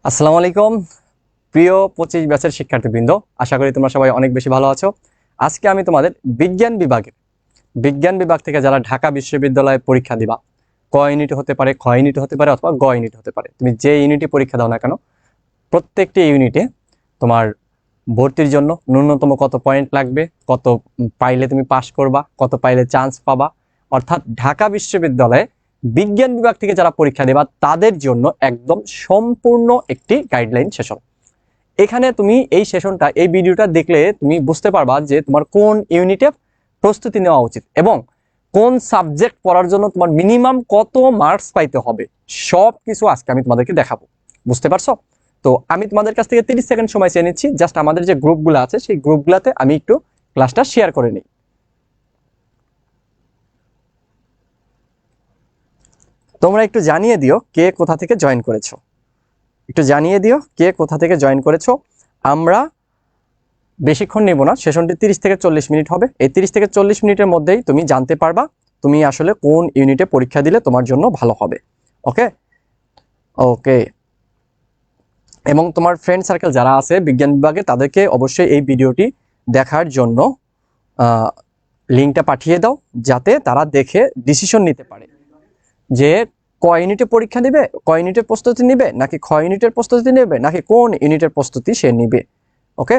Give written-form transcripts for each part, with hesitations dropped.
আসসালামু আলাইকুম প্রিয় 25 ব্যাচের শিক্ষার্থীবৃন্দ, আশা করি তোমরা সবাই অনেক বেশি ভালো আছো। আজকে আমি তোমাদের বিজ্ঞান বিভাগ থেকে যারা ঢাকা বিশ্ববিদ্যালয়ে পরীক্ষা দিবা, ক ইউনিট হতে পারে, খ ইউনিট হতে পারে অথবা গ ইউনিট হতে পারে, তুমি যে ইউনিটে পরীক্ষা দাও না কেন, প্রত্যেকটি ইউনিটে তোমার ভর্তির জন্য ন্যূনতম কত পয়েন্ট লাগবে, কত পাইলে তুমি পাস করবা, কত পাইলে চান্স পাবা, অর্থাৎ ঢাকা বিশ্ববিদ্যালয়ে বিজ্ঞান বিভাগ থেকে যারা পরীক্ষা দেবা তাদের জন্য একদম সম্পূর্ণ একটি গাইডলাইন সেশন। এখানে তুমি এই সেশনটা, এই ভিডিওটা দেখলে তুমি বুঝতে পারবা যে তোমার কোন ইউনিটে প্রস্তুতি নেওয়া উচিত এবং কোন সাবজেক্ট পড়ার জন্য তোমার মিনিমাম কত মার্কস পাইতে হবে, সব কিছু আজকে আমি তোমাদেরকে দেখাবো। বুঝতে পারছো? তো আমি তোমাদের কাছ থেকে 30 সেকেন্ড সময় চেয়ে নিচ্ছি, জাস্ট আমাদের যে গ্রুপগুলো আছে সেই গ্রুপগুলোতে আমি একটু ক্লাসটা শেয়ার করে নিই। তোমরা একটু জানিয়ে দিও কে কোথা থেকে জয়েন করেছো, একটু জানিয়ে দিও কে কোথা থেকে জয়েন করেছো। আমরা বেশিক্ষণ নেব না, সেশনটি 30 থেকে 40 মিনিট হবে। এই 30 থেকে 40 মিনিটের মধ্যেই তুমি জানতে পারবা তুমি আসলে কোন ইউনিটে পরীক্ষা দিলে তোমার জন্য ভালো হবে। ওকে ওকে এবং তোমার ফ্রেন্ড সার্কেল যারা আছে বিজ্ঞান বিভাগে তাদেরকে অবশ্যই এই ভিডিওটি দেখার জন্য লিঙ্কটা পাঠিয়ে দাও, যাতে তারা দেখে ডিসিশন নিতে পারে যে ক ইউনিটে পরীক্ষা নেবে, ক ইউনিটের প্রস্তুতি নেবে, নাকি খ ইউনিটের প্রস্তুতি নেবে, নাকি কোন ইউনিটের প্রস্তুতি সে নিবে। ওকে,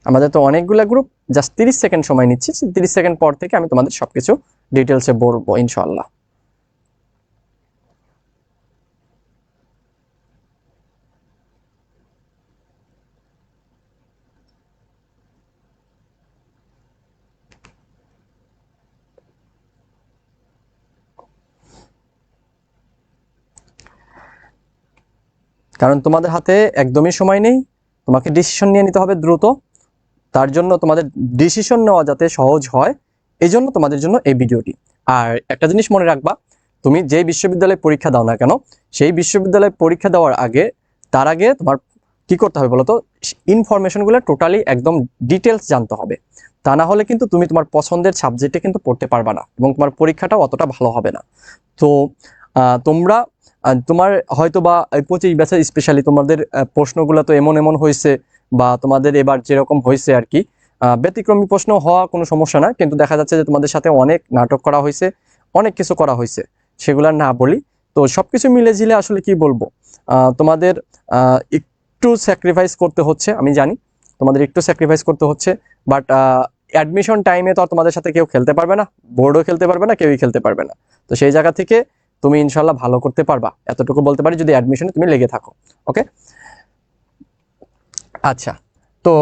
আমাদের তো অনেকগুলো গ্রুপ, জাস্ট 30 সেকেন্ড সময় নিচ্ছি, 30 সেকেন্ড পর থেকে আমি তোমাদের সবকিছু ডিটেলসে বলবো ইনশাআল্লাহ। কারণ তোমাদের হাতে একদমই সময় নেই, তোমাকে ডিসিশন নিয়ে নিতে হবে দ্রুত। তার জন্য তোমাদের ডিসিশন নেওয়া যাতে সহজ হয়, এই জন্য তোমাদের জন্য এই ভিডিওটি। আর একটা জিনিস মনে রাখবা, তুমি যে বিশ্ববিদ্যালয়ে পরীক্ষা দাও না কেন, সেই বিশ্ববিদ্যালয়ে পরীক্ষা দেওয়ার আগে, তার আগে তোমার কি করতে হবে বলো তো, ইনফরমেশনগুলো টোটালি একদম ডিটেলস জানতে হবে। তা না হলে কিন্তু তুমি তোমার পছন্দের সাবজেক্টে কিন্তু পড়তে পারবা না এবং তোমার পরীক্ষাটাও অতটা ভালো হবে না। তো তোমরা তোমার হয়তো বা 25 ব্যাচে স্পেশালি তোমাদের প্রশ্নগুলো তো এমন এমন হয়েছে, বা তোমাদের এবার যেরকম হয়েছে আর কি, ব্যতিক্রমী প্রশ্ন হওয়া কোনো সমস্যা না, কিন্তু দেখা যাচ্ছে যে তোমাদের সাথে অনেক নাটক করা হয়েছে, অনেক কিছু করা হয়েছে, সেগুলা না বলি। তো সবকিছু মিলে ঝিলে আসলে কি বলবো, তোমাদের একটু স্যাক্রিফাইস করতে হচ্ছে, আমি জানি তোমাদের একটু স্যাক্রিফাইস করতে হচ্ছে, বাট অ্যাডমিশন টাইমে তো আর তোমাদের সাথে কেউ খেলতে পারবে না, বোর্ডও খেলতে পারবে না, কেউই খেলতে পারবে না। তো সেই জায়গা থেকে তুমি ইনশাল্লাহ ভালো করতে পারবা, এতটুকু বলতে পারি, যদি অ্যাডমিশনে তুমি লেগে থাকো। ওকে, আচ্ছা, তো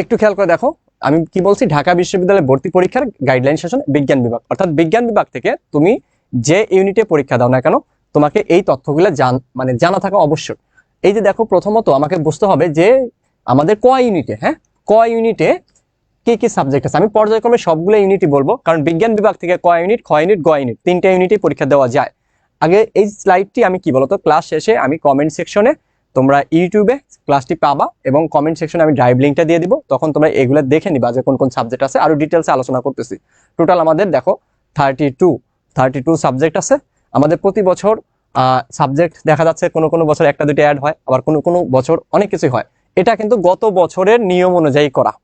একটু খেয়াল করে দেখো আমি কি বলছি। ঢাকা বিশ্ববিদ্যালয়ে ভর্তি পরীক্ষার গাইডলাইন সেশন বিজ্ঞান বিভাগ, অর্থাৎ বিজ্ঞান বিভাগ থেকে তুমি যে ইউনিটে পরীক্ষা দাও না কেন, তোমাকে এই তথ্যগুলো জানা থাকা অবশ্যক। এই যে দেখো, প্রথমত আমাকে বুঝতে হবে যে আমাদের ক ইউনিটে, ক ইউনিটে কি কি সাবজেক্ট আছে। আমি পর্যায়ক্রমে সবগুলো ইউনিটই বলবো, কারণ বিজ্ঞান বিভাগ থেকে ক ইউনিট, খ ইউনিট, গ ইউনিট তিনটা ইউনিটই পরীক্ষা দেওয়া যায়। আগে এই স্লাইডটি আমি কি বলতো, ক্লাস শেষে আমি কমেন্ট সেকশনে, তোমরা ইউটিউবে ক্লাসটি পাবা এবং কমেন্ট সেকশনে আমি ড্রাইভ লিঙ্কটা দিয়ে দিব, তখন তোমরা এগুলো দেখে নিবা যে কোন কোন সাবজেক্ট আছে, আরো ডিটেলসে আলোচনা করতেছি। টোটাল আমাদের দেখো 32 সাবজেক্ট আছে আমাদের। প্রতি বছর সাবজেক্ট দেখা যাচ্ছে কোনো কোনো বছর একটা দুটো অ্যাড হয়, আবার কোনো কোনো বছর অনেক কিছুই হয়। এটা কিন্তু গত বছরের নিয়ম অনুযায়ী করা।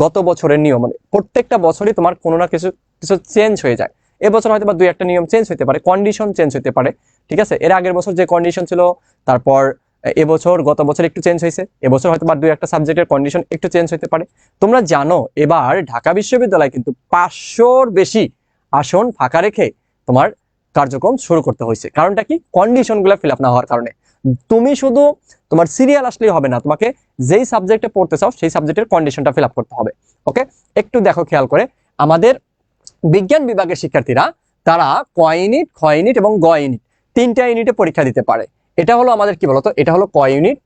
গত বছরের নিয়ম, মানে প্রত্যেকটা বছরই তোমার কোনো না কিছু কিছু চেঞ্জ হয়ে যায়। এবছর হয়তো বা দুই একটা নিয়ম চেঞ্জ হতে পারে, কন্ডিশন চেঞ্জ হতে পারে, ঠিক আছে। এর আগের বছর যে কন্ডিশন ছিল, তারপর এবছর, গত বছর একটু চেঞ্জ হয়েছে, এবছর হয়তো বা দুই একটা সাবজেক্টের কন্ডিশন একটু চেঞ্জ হতে পারে। তোমরা জানো এবার ঢাকা বিশ্ববিদ্যালয় কিন্তু 500-র বেশি আসন ফাঁকা রেখে তোমার কার্যক্রম শুরু করতে হয়েছে। কারণটা কি? কন্ডিশনগুলো ফিল আপ না হওয়ার কারণে। তুমি শুধু তোমার সিরিয়াল আসলেই হবে না, তোমাকে যেই সাবজেক্টে পড়তে চাও সেই সাবজেক্টের কন্ডিশনটা ফিল আপ করতে হবে। ওকে, একটু দেখো খেয়াল করে, আমাদের বিজ্ঞান বিভাগের শিক্ষার্থীরা তারা ক ইউনিট, খ ইউনিট এবং গ ইউনিট তিনটা ইউনিটে পরীক্ষা দিতে পারে। এটা হলো আমাদের কি বলতো, এটা হলো ক ইউনিট,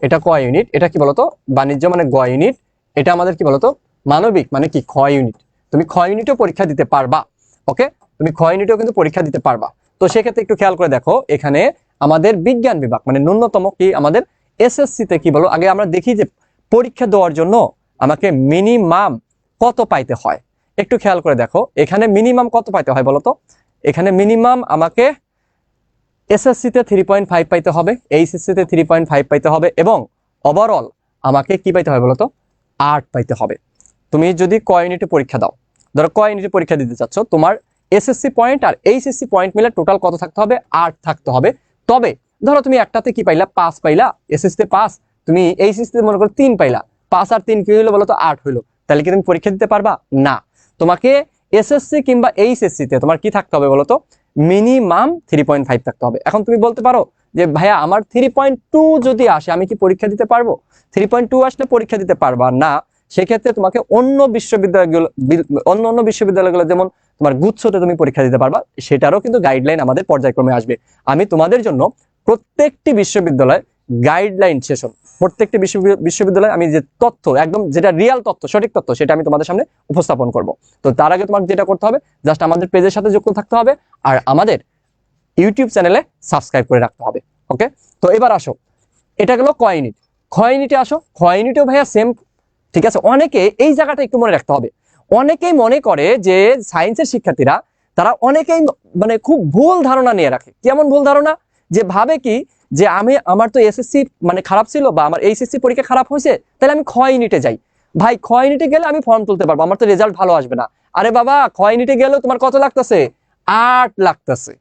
এটা ক ইউনিট, এটা কি বলতো বাণিজ্য মানে গ ইউনিট, এটা আমাদের কি বলতো মানবিক মানে কি খ ইউনিট। তুমি খ ইউনিটও পরীক্ষা দিতে পারবা। ওকে, তুমি খ ইউনিটও কিন্তু পরীক্ষা দিতে পারবা। তো সেক্ষেত্রে একটু খেয়াল করে দেখো, এখানে আমাদের বিজ্ঞান বিভাগ মানে ন্যূনতম কি আমাদের এসএসসি তে কি বলো, আগে আমরা দেখি যে পরীক্ষা দেওয়ার জন্য আমাকে মিনিমাম কত পাইতে হয় একটু খেয়াল করে দেখো। এখানে মিনিমাম কত পাইতে হয় বলতো? এখানে মিনিমাম আমাকে এসএসসিতে 3.5 পাইতে হবে, এইচএসসিতে 3.5 পাইতে হবে, এবং ওভারঅল আমাকে কি পাইতে হবে বলতো? 8 পাইতে হবে। তুমি যদি ক ইউনিটে পরীক্ষা দাও, ধরো ক ইউনিটে পরীক্ষা দিতে চাচ্ছ, তোমার এসএসসি পয়েন্ট আর এইচএসসি পয়েন্ট মিলে টোটাল কত থাকতে হবে? 8 থাকতে হবে। তবে ধরো তুমি একটাতে কি পাইলা? 5 পাইলা, এসএসসিতে 5, তুমি এইচএসসিতে মনে করো 3 পাইলা, 5 আর 3 কি হলো বলো তো? 8 হলো। তাহলে কি তুমি পরীক্ষা দিতে পারবা? না। তোমাকে এসএসসি কিংবা এইচএসসিতে তোমার কি থাকতে হবে বলতো? মিনিমাম 3.5 থাকতে হবে। এখন তুমি বলতে পারো যে ভাইয়া আমার 3.2 যদি আসে আমি কি পরীক্ষা দিতে পারবো? 3.2 আসলে পরীক্ষা দিতে পারবা না। সেক্ষেত্রে তোমাকে অন্য বিশ্ববিদ্যালয়গুলো যেমন তোমার গুচ্ছতে তুমি পরীক্ষা দিতে পারবা, সেটারও কিন্তু গাইডলাইন আমাদের পর্যায়ক্রমে আসবে। আমি তোমাদের জন্য প্রত্যেকটি বিশ্ববিদ্যালয় গাইডলাইন সেশন, প্রত্যেকটি বিশ্ববিদ্যালয়ে আমি যে তথ্য, একদম যেটা রিয়াল তথ্য, সঠিক তথ্য, সেটা আমি তোমাদের সামনে উপস্থাপন করব। তো তার আগে তোমাকে যেটা করতে হবে, জাস্ট আমাদের পেজের সাথে যুক্ত থাকতে হবে আর আমাদের ইউটিউব চ্যানেলে সাবস্ক্রাইব করে রাখতে হবে। ওকে, তো এবার আসো, এটা গেল ক ইউনিট। খ ইউনিটে আসো। খ ইউনিটেও ভাইয়া সেম, ঠিক আছে। অনেকে এই জায়গাটা একটু মনে রাখতে হবে, অনেকেই মনে করে যে সায়েন্সের শিক্ষার্থীরা তারা অনেকেই মানে খুব ভুল ধারণা নিয়ে রাখে। কেমন ভুল ধারণা? যে ভাবে কি যে আমার তো এসএসসি মানে খারাপ ছিল বা আমার এইচএসসি পরীক্ষা খারাপ হয়েছে, তাহলে আমি খ ইউনিটে যাই। ভাই খ ইউনিটে গেলে আমি ফর্ম তুলতে পারবো, আমার তো রেজাল্ট ভালো আসবে না। আরে বাবা, খ ইউনিটে গেলেও তোমার কত লাগতেছে? 8 লাগতেছে।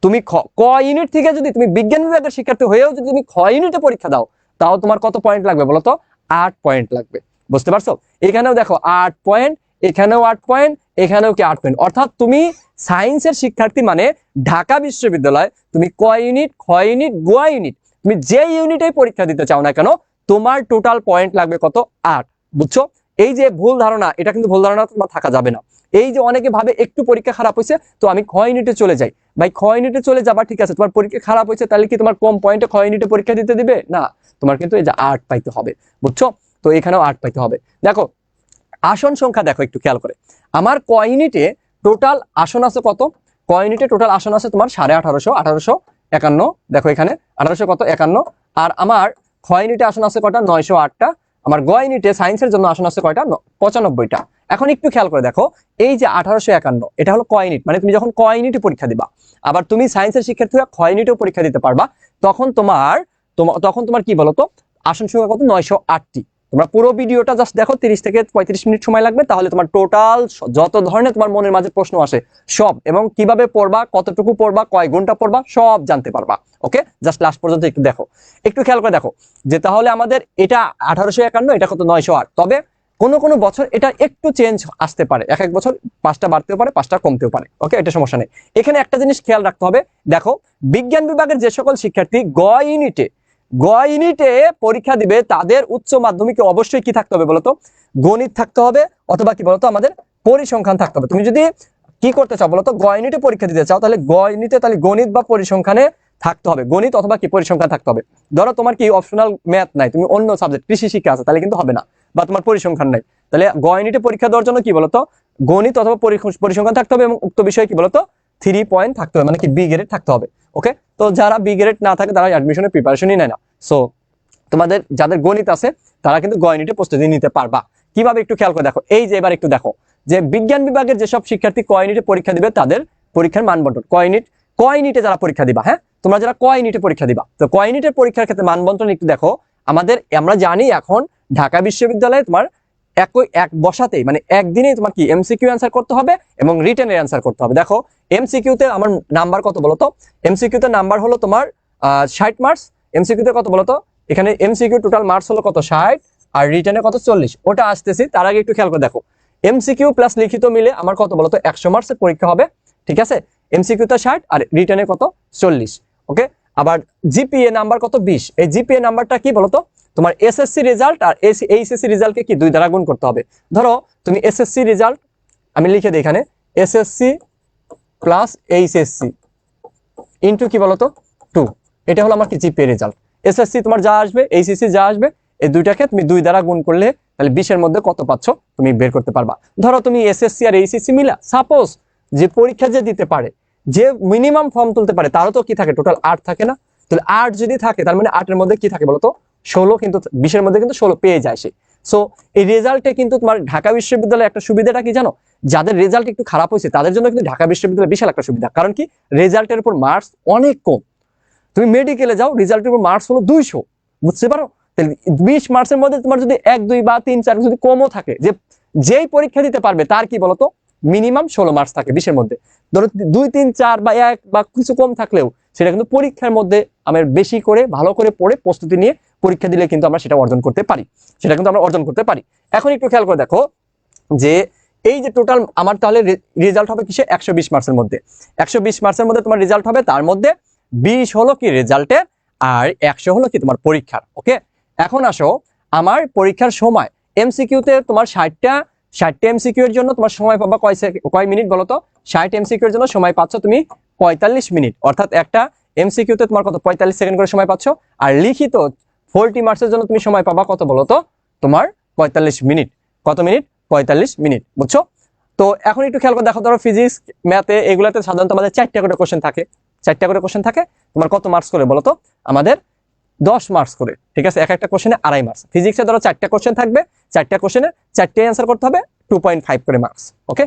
তুমি ক ইউনিট থেকে যদি তুমি বিজ্ঞান বিভাগের শিক্ষার্থী হয়েও যদি তুমি খ ইউনিটে পরীক্ষা দাও, তাও তোমার কত পয়েন্ট লাগবে বলো তো? 8 পয়েন্ট লাগবে। বুঝতে পারছো? এখানেও দেখো 8 পয়েন্ট, এখানেও 8 পয়েন্ট, এখানেও কি 8 পয়েন্ট। অর্থাৎ তুমি সায়েন্সের শিক্ষার্থী মানে ঢাকা বিশ্ববিদ্যালয়, তুমি ক ইউনিট, খ ইউনিট, গ ইউনিট, তুমি যে ইউনিটেই পরীক্ষা দিতে চাও না কেন, তোমার টোটাল পয়েন্ট লাগবে কত? 8। বুঝছো? এই যে ভুল ধারণা, এটা কিন্তু ভুল ধারণা তোমার থাকা যাবে না। এই যে অনেকে ভাবে একটু পরীক্ষা খারাপ হয়েছে তো আমি খ ইউনিটে চলে যাই। ভাই খ ইউনিটে চলে যাবা, ঠিক আছে, তোমার পরীক্ষা খারাপ হয়েছে, তাহলে কি তোমার কম পয়েন্টে খ ইউনিটে পরীক্ষা দিতে দিবে? না, তোমার কিন্তু এই যে 8 পাইতে হবে। বুঝছো? তো এখানেও 8 পাইতে হবে। দেখো আসন সংখ্যা দেখো একটু খেয়াল করে। আমার ক ইউনিটে টোটাল আসন আছে কত? ক ইউনিটে টোটাল আসন আছে তোমার 1851। দেখো এখানে 1800 কত? 51। আর আমার খ ইউনিটে আসন আছে কয়টা? 908টা। আমার গ ইউনিটে সায়েন্সের জন্য আসন আছে কয়টা? 95টা। এখন একটু খেয়াল করে দেখো, এই যে 1851, এটা হলো ক ইউনিট, মানে তুমি যখন ক ইউনিটে পরীক্ষা দিবা, আবার তুমি সায়েন্সের শিক্ষার্থীরা খ ইউনিটেও পরীক্ষা দিতে পারবা, তখন তোমার কি বলতো? আসন সংখ্যা কত? 908টি। তোমরা পুরো ভিডিওটা জাস্ট দেখো, 30 থেকে 35 মিনিট সময় লাগবে, তাহলে তোমার টোটাল যত ধরনের তোমার মনের মাঝে প্রশ্ন আসে সব, এবং কিভাবে পড়বা, কতটুকু পড়বা, কয় ঘন্টা পড়বা, সব জানতে পারবা। ওকে, জাস্ট লাস্ট পর্যন্ত একটু দেখো, একটু খেয়াল করে দেখো যে তাহলে আমাদের এটা 1851, এটা কত? 908। তবে কোনো কোনো বছর এটা একটু চেঞ্জ আসতে পারে, এক এক বছর 5টা বাড়তেও পারে, 5টা কমতেও পারে। ওকে, এটা সমস্যা নেই। এখানে একটা জিনিস খেয়াল রাখতে হবে, দেখো বিজ্ঞান বিভাগের যে সকল শিক্ষার্থী গ ইউনিটে পরীক্ষা দিবে, তাদের উচ্চ মাধ্যমিকে অবশ্যই কি থাকতে হবে বলতো? গণিত থাকতে হবে, অথবা কি বলতো আমাদের পরিসংখ্যান থাকতে হবে। তুমি যদি কি করতে চাও বলতো? গ ইউনিটে পরীক্ষা দিতে চাও, তাহলে গ ইউনিটে তাহলে গণিত বা পরিসংখ্যানে থাকতে হবে, গণিত অথবা কি পরিসংখ্যান থাকতে হবে। ধরো তোমার কি অপশনাল ম্যাথ নাই, তুমি অন্য সাবজেক্ট কৃষি শিক্ষা আছে, তাহলে কিন্তু হবে না, বা তোমার পরিসংখ্যান নাই, তাহলে গ ইউনিটে পরীক্ষা দেওয়ার জন্য কি বলতো? গণিত অথবা পরিসংখ্যান থাকতে হবে, এবং উক্ত বিষয়ে কি বলতো? 3 পয়েন্ট থাকতে হবে, মানে কি বি গ্রেড থাকতে হবে। ওকে, তো যারা বি গ্রেড না থাকে তারা অ্যাডমিশনের প্রিপারেশনই নেয় না। সো তোমাদের যাদের গণিত আছে তারা কিন্তু গ ইউনিটে প্রস্তুতি নিতে পারবা। কিভাবে একটু খেয়াল করে দেখো, এই যে এবার একটু দেখো যে বিজ্ঞান বিভাগের যেসব শিক্ষার্থী ক ইউনিটে পরীক্ষা দিবে তাদের পরীক্ষার মানবন্টন। ক ইউনিটে যারা পরীক্ষা দিবা, হ্যাঁ তোমরা যারা ক ইউনিটে পরীক্ষা দিবা, তো ক ইউনিটের পরীক্ষার ক্ষেত্রে মানবন্টন একটু দেখো। আমরা জানি এখন ঢাকা বিশ্ববিদ্যালয়ে তোমার এক বসাতেই মানে একদিনেই তোমার কি এমসিকিউ অ্যান্সার করতে হবে এবং রিটেনের অ্যান্সার করতে হবে। দেখো এমসিকিউতে আমার নাম্বার কত বলতো? এমসিকিউতে নাম্বার হলো তোমার 60 মার্কস। এমসিকিউতে কত বলতো? এখানে এমসিকিউ টোটাল মার্কস হলো কত? 60, আর রিটেনে কত? 40। ওটা আসতেছি, তার আগে একটু খেয়াল করে দেখো, এমসিকিউ প্লাস লিখিত মিলে আমার কত বলতো? 100 মার্কসের পরীক্ষা হবে, ঠিক আছে। এমসিকিউতে 60 আর রিটেনে কত? 40। ওকে, আবার জিপিএ নাম্বার কত? 20। এই জিপিএ নাম্বারটা কি বলতো? তোমার এসএসসি রেজাল্ট আর এইচএসসি রেজাল্টকে কি 2 দ্বারা গুণ করতে হবে। ধরো তুমি এসএসসি রেজাল্ট, আমি লিখে দিই এখানে, এসএসসি প্লাস এইচএসসি ইনটু কি বলতো? 2। এটা হলো আমার কি জিপিএ রেজাল্ট। এসএসসি তোমার যা আসবে, এইচএসসি যা আসবে, এই দুইটাকে তুমি 2 দ্বারা গুণ করলে তাহলে 20-এর মধ্যে কত পাচ্ছ তুমি বের করতে পারবা। ধরো তুমি এসএসসি আর এইচএসসি মিলা, সাপোজ যে পরীক্ষা যে দিতে পারে, যে মিনিমাম ফর্ম তুলতে পারে, তারও তো কি থাকে? টোটাল 8 থাকে না? তাহলে 8 যদি থাকে, তার মানে 8-এর মধ্যে কি থাকে বলতো? 16 কিন্তু 20-এর মধ্যে কিন্তু 16 পেয়ে যায় সে। সো এই রেজাল্টে কিন্তু তোমার ঢাকা বিশ্ববিদ্যালয়ের একটা সুবিধাটা কি জানো, যাদের রেজাল্ট একটু খারাপ হয়েছে তাদের জন্য কিন্তু ঢাকা বিশ্ববিদ্যালয় বিশাল একটা সুবিধা। কারণ কি, রেজাল্টের উপর মার্কস অনেক কম। তুমি মেডিকেলে যাও, রেজাল্টের উপর মার্কস হলো 200, বুঝতে পারো? তাহলে 20 মার্কসের মধ্যে তোমার যদি 1, 2 বা 3, 4 যদি কমও থাকে, যেই পরীক্ষা দিতে পারবে তার কি বলতো মিনিমাম 16 মার্কস থাকে 20-এর মধ্যে। ধরো 2, 3, 4 বা 1 বা কিছু কম থাকলেও সেটা কিন্তু পরীক্ষার মধ্যে আমরা বেশি করে ভালো করে পড়ে প্রস্তুতি নিয়ে পরীক্ষা দিলে কিন্তু আমরা সেটা অর্জন করতে পারি, সেটা কিন্তু আমরা অর্জন করতে পারি। এখন একটু খেয়াল করে দেখো যে এই যে টোটাল আমার তাহলে রেজাল্ট হবে কিসে, 120 মার্কসের মধ্যে। 120 মার্কসের মধ্যে তোমার রেজাল্ট হবে, তার মধ্যে 20 হলো কি রেজাল্টের, আর 100 হলো কি তোমার পরীক্ষার। ওকে, এখন আসো আমার পরীক্ষার সময়। এমসিকিউতে তোমার 60টা এমসিকিউ এর জন্য তোমার সময় পাবা কয় মিনিট বলো তো? 60 এমসিকিউ এর জন্য সময় পাচ্ছ তুমি 45 মিনিট, অর্থাৎ একটা এমসিকিউতে তোমার কত 45 সেকেন্ড করে সময় পাচ্ছ। আর লিখিত 40 মার্কসের জন্য তুমি সময় পাবা কত বলো তো? তোমার 45 মিনিট। কত মিনিট? 45 মিনিট, বুঝছো? তো এখন একটু খেয়াল করে দেখো, ধরো ফিজিক্স, ম্যাথে এগুলাতে সাধারণত আমাদের 4টা করে কোশ্চেন থাকে। 4টা করে কোশ্চেন থাকে, তোমার কত মার্কস করে বলো তো? আমাদের 10 মার্কস করে, ঠিক আছে? একটা কোশ্চেনে 2.5 মার্কস। ফিজিক্সে ধরো 4টা কোশ্চেন থাকবে, 4টা কোশ্চেনে 4টে অ্যান্সার করতে হবে, 2.5 করে মার্কস। ওকে,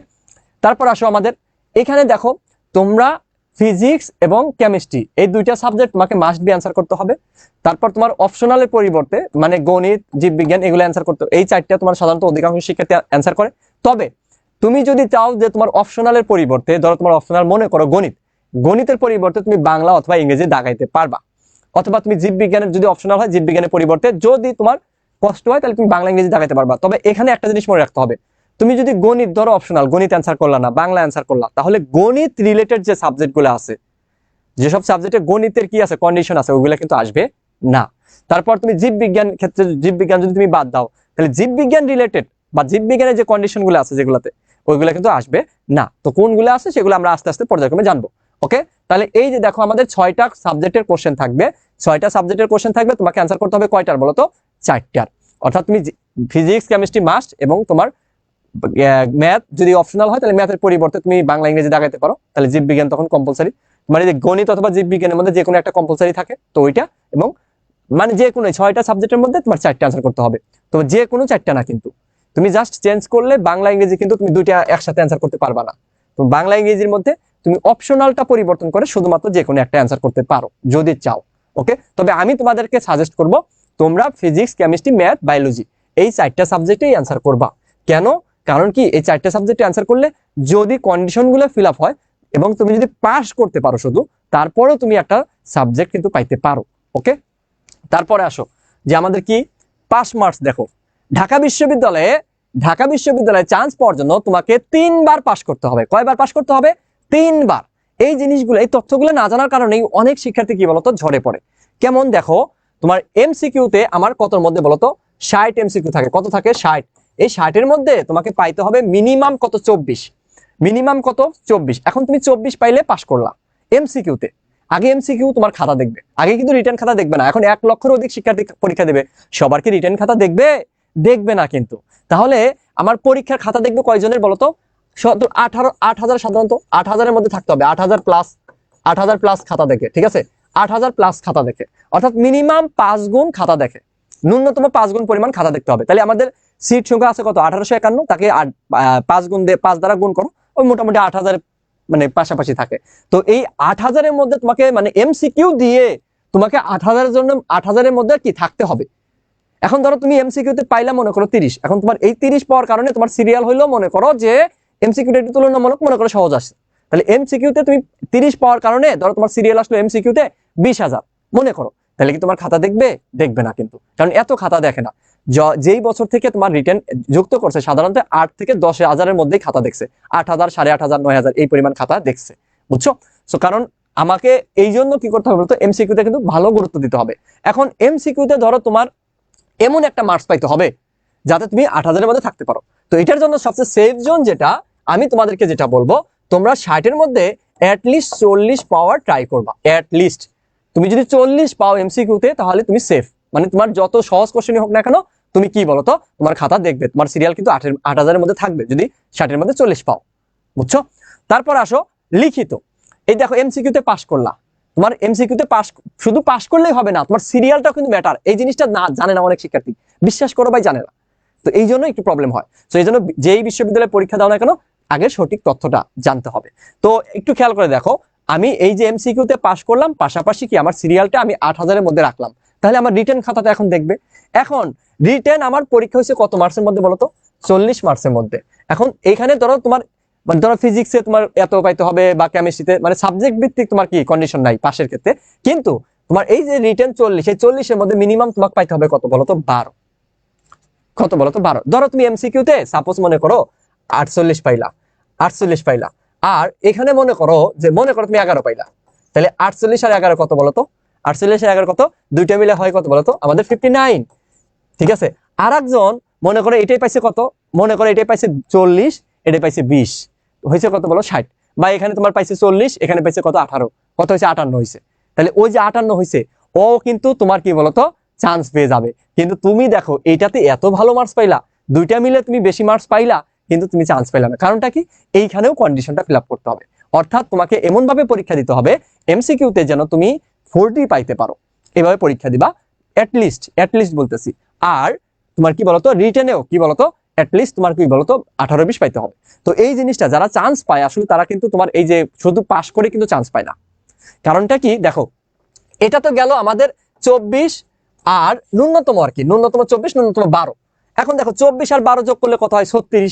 তারপর আসো আমাদের এখানে দেখো, তোমরা ফিজিক্স এবং কেমিস্ট্রি এই দুইটা সাবজেক্ট তোমাকে মাস্ট বি অ্যান্সার করতে হবে। তারপর তোমার অপশনালের পরিবর্তে মানে গণিত, জীববিজ্ঞান এগুলো অ্যান্সার করতে হবে। এই 4টা তোমার সাধারণত অধিকাংশ শিক্ষার্থী অ্যান্সার করে। তবে তুমি যদি চাও যে তোমার অপশনালের পরিবর্তে, ধরো তোমার অপশনাল মনে করো গণিত, গণিতের পরিবর্তে তুমি বাংলা অথবা ইংরেজি দাগাইতে পারবা। অথবা তুমি জীববিজ্ঞানের যদি অপশনাল হয়, জীববিজ্ঞানের পরিবর্তে যদি তোমার কষ্ট হয় তাহলে তুমি বাংলা ইংরেজি দাগাইতে পারবা। তবে এখানে একটা জিনিস মনে রাখতে হবে, তুমি যদি গণিত ধরো অপশনাল, গণিত অ্যান্সার করলা না, বাংলা অ্যান্সার করলা, তাহলে গণিত রিলেটেড যে সাবজেক্টগুলো আছে, যেসব সাবজেক্টে গণিতের কি আছে কন্ডিশন আছে, ওইগুলো কিন্তু আসবে না। তারপর তুমি জীববিজ্ঞান ক্ষেত্রে, জীববিজ্ঞান যদি তুমি বাদ দাও, তাহলে জীববিজ্ঞান রিলেটেড বা জীববিজ্ঞানের যে কন্ডিশনগুলো আছে যেগুলোতে, ওইগুলো কিন্তু আসবে না। তো কোনগুলো আছে সেগুলো আমরা আস্তে আস্তে পর্যায়ক্রমে জানবো। ওকে, তাহলে এই যে দেখো আমাদের 6টা সাবজেক্টের কোশ্চেন থাকবে, 6টা সাবজেক্টের কোশ্চেন থাকবে, তোমাকে অ্যান্সার করতে হবে কয়টার বলো তো? 4টার। অর্থাৎ তুমি ফিজিক্স, কেমিস্ট্রি মাস্ট, এবং তোমার ম্যাথ যদি অপশনাল হয় তাহলে ম্যাথের পরিবর্তে তুমি বাংলা ইংরেজি দাগাইতে পারো, তাহলে জীববিজ্ঞান তখন কম্পালসারি। মানে যে গণিত অথবা জীববিজ্ঞানের মধ্যে যে কোনো একটা কম্পালসারি থাকে, তো ওইটা, এবং মানে যে কোনো 6টা সাবজেক্টের মধ্যে তোমার 4টা অ্যান্সার করতে হবে। তো যে কোনো 4টা না, কিন্তু তুমি জাস্ট চেঞ্জ করলে বাংলা ইংরেজি, কিন্তু তুমি দুইটা একসাথে অ্যান্সার করতে পারবা না। তো বাংলা ইংরেজির মধ্যে তুমি অপশনালটা পরিবর্তন করে শুধুমাত্র যে কোনো একটা অ্যান্সার করতে পারো যদি চাও। ওকে, তবে আমি তোমাদেরকে সাজেস্ট করব তোমরা ফিজিক্স, কেমিস্ট্রি, ম্যাথ, বায়োলজি এই 4টা সাবজেক্টেই অ্যান্সার করবা। কেন? কারণ কি, এই 4টা সাবজেক্টে অ্যান্সার করলে যদি কন্ডিশনগুলো ফিল আপ হয় এবং তুমি যদি পাস করতে পারো শুধু, তারপরেও তুমি একটা সাবজেক্ট কিন্তু পাইতে পারো। ওকে, তারপরে আসো যে আমাদের কি পাস মার্কস। দেখো ঢাকা বিশ্ববিদ্যালয়ে চান্স পাওয়ার জন্য তোমাকে 3বার পাস করতে হবে। কয়বার পাস করতে হবে? 3বার। এই জিনিসগুলো, এই তথ্যগুলো না জানার কারণেই অনেক শিক্ষার্থী কি বলতো ঝরে পড়ে। কেমন? দেখো তোমার এমসিকিউতে আমার কতর মধ্যে বলতো? 60 এমসিকিউ থাকে। কত থাকে? 60। এই 60-এর মধ্যে তোমাকে পাইতে হবে মিনিমাম কত? 24। মিনিমাম কত? 24। এখন তুমি 24 পাইলে পাস করলা এমসিকিউতে। আগে এমসিকিউ তোমার খাতা দেখবে, আগে কিন্তু রিটার্ন খাতা দেখবে না। এখন 1 লক্ষের অধিক শিক্ষার্থী পরীক্ষা দেবে, সবার কি রিটার্ন খাতা দেখবে? দেখবে না কিন্তু। তাহলে আমার পরীক্ষার খাতা দেখবে কয়জনের বলতো? 8,000 সাধারণত 8,000-এর মধ্যে থাকতে হবে। 8,000 প্লাস খাতা দেখে, ঠিক আছে? 8,000 প্লাস খাতা দেখে, অর্থাৎ মিনিমাম 5 গুণ খাতা দেখে, ন্যূনতম 5 গুণ পরিমাণ খাতা দেখতে হবে। তাহলে আমাদের সিট সংখ্যা আছে কত? 1851। তাকে 5 দ্বারা গুণ করো, ওই মোটামুটি 8,000 মানে পাশাপাশি থাকে। তো এই 8,000-এর মধ্যে তোমাকে মানে এমসিকিউ দিয়ে তোমাকে 8,000-এর জন্য 8,000-এর মধ্যে কি থাকতে হবে। এখন ধরো তুমি এমসিকিউতে পাইলা মনে করো 30। এখন তোমার এই 30 পাওয়ার কারণে তোমার সিরিয়াল হইলো মনে করো যে এমসিকিউটা একটু তুলনামূলক মনে করো সহজ আসছে। তাহলে এমসিকিউতে তুমি 30 পাওয়ার কারণে ধরো তোমার সিরিয়াল আসলো এমসিকিউতে 20,000 মনে করো, তাহলে কি তোমার খাতা দেখবে? দেখবে না কিন্তু, কারণ এত খাতা দেখে না। যেই বছর থেকে তোমার রিটার্ন যুক্ত করছে সাধারণত 8 থেকে 10,000-এর মধ্যেই খাতা দেখছে। 8,000, 8,500, 9,000 এই পরিমাণ খাতা দেখছে, বুঝছো? সো কারণ আমাকে এই জন্য কি করতে হবে বলতো? এমসিকিউতে কিন্তু ভালো গুরুত্ব দিতে হবে। এখন এমসিকিউতে ধরো তোমার এমন একটা মার্কস পাইতে হবে যাতে তুমি 8,000-এর মধ্যে থাকতে পারো। তো এটার জন্য সবচেয়ে সেফ জোন যেটা আমি তোমাদেরকে যেটা বলবো, তোমরা 60-এর মধ্যে অ্যাটলিস্ট 40 পাওয়ার ট্রাই করবা। অ্যাটলিস্ট তুমি যদি 40 পাও এমসিকিউতে তাহলে তুমি সেফ। মানে তোমার যত সহজ কোশ্চেনই হোক না কেন, তুমি কি বলতো তোমার খাতা দেখবে, তোমার সিরিয়াল কিন্তু 8,000-এর মধ্যে থাকবে যদি 60-এর মধ্যে 40 পাও, বুঝছো? তারপর আসো লিখিত। এই দেখো এমসিকিউতে পাস করলা, তোমার এমসিকিউতে পাস, শুধু পাস করলেই হবে না, তোমার সিরিয়ালটাও কিন্তু ম্যাটার। এই জিনিসটা না জানে না অনেক শিক্ষার্থী, বিশ্বাস করো ভাই, জানে না। তো এই জন্য একটু প্রবলেম হয়। তো এই জন্য যেই বিশ্ববিদ্যালয়ে পরীক্ষা দাও না কেন, আগে সঠিক তথ্যটা জানতে হবে। তো একটু খেয়াল করে দেখো, আমি এই যে এমসিকিউতে পাস করলাম, পাশাপাশি কি আমার সিরিয়ালটা আমি 8,000-এর মধ্যে রাখলাম, তাহলে আমার রিটেন খাতাটা এখন দেখবে। এখন রিটেন আমার পরীক্ষা হয়েছে কত মার্কসের মধ্যে বলো তো? 40 মার্কসের মধ্যে। এখন এইখানে ধরো তোমার মানে ধরো ফিজিক্সে তোমার এত পাইতে হবে, বা কেমিস্ট্রিতে, মানে সাবজেক্ট ভিত্তিক তোমার কি কন্ডিশন নাই পাশের ক্ষেত্রে, কিন্তু তোমার এই যে রিটেন 40, এই 40-এর মধ্যে মিনিমাম তোমাকে পাইতে হবে কত বলো তো? 12। কত বলো তো? 12। ধরো তুমি এমসিকিউতে সাপোজ মনে করো 48 পাইলা, 48 পাইলা, আর এখানে মনে করো তুমি 11 পাইলা, তাহলে 48 আর 11 কত বলো তো? 48 আর 11 কত? দুইটা মিলে হয় কত বলো তো? আমাদের 59। ঠিক আছে। আর একজন মনে করো এটাই পাইছে কত? মনে করো এটাই পাইছে 40, এটাই পাইছে 20, হয়েছে কত বলো? 60। বা এখানে তোমার পাইছে 40, এখানে পাইছে কত? 18, কত হয়েছে? 58 হয়েছে। তাহলে ওই যে 58 হয়েছে, ও কিন্তু তোমার কি বলতো চান্স পেয়ে যাবে। কিন্তু তুমি দেখো এইটাতে এত ভালো মার্কস পাইলা, দুইটা মিলে তুমি বেশি মার্কস পাইলা, কিন্তু তুমি চান্স পাইলা না। কারণটা কি? এইখানেও কন্ডিশনটা ফিল আপ করতে হবে। অর্থাৎ তোমাকে এমন ভাবে পরীক্ষা দিতে হবে এমসিকিউতে যেন তুমি 40 পাইতে পারো, এভাবে পরীক্ষা দিবা অ্যাটলিস্ট বলতেছি। আর তোমার কি বলতো রিটেনেও কি বলতো অ্যাটলিস্ট তোমার কি বলতো 18-20 পাইতে হবে। তো এই জিনিসটা যারা চান্স পায় আসলে তারা কিন্তু তোমার এই যে শুধু পাস করে কিন্তু চান্স পায় না। কারণটা কি দেখো, এটা তো গেল আমাদের 24 আর ন্যূনতম আর কি, ন্যূনতম 24, ন্যূনতম 12। এখন দেখো 24 আর 12 যোগ করলে কত হয়? 36।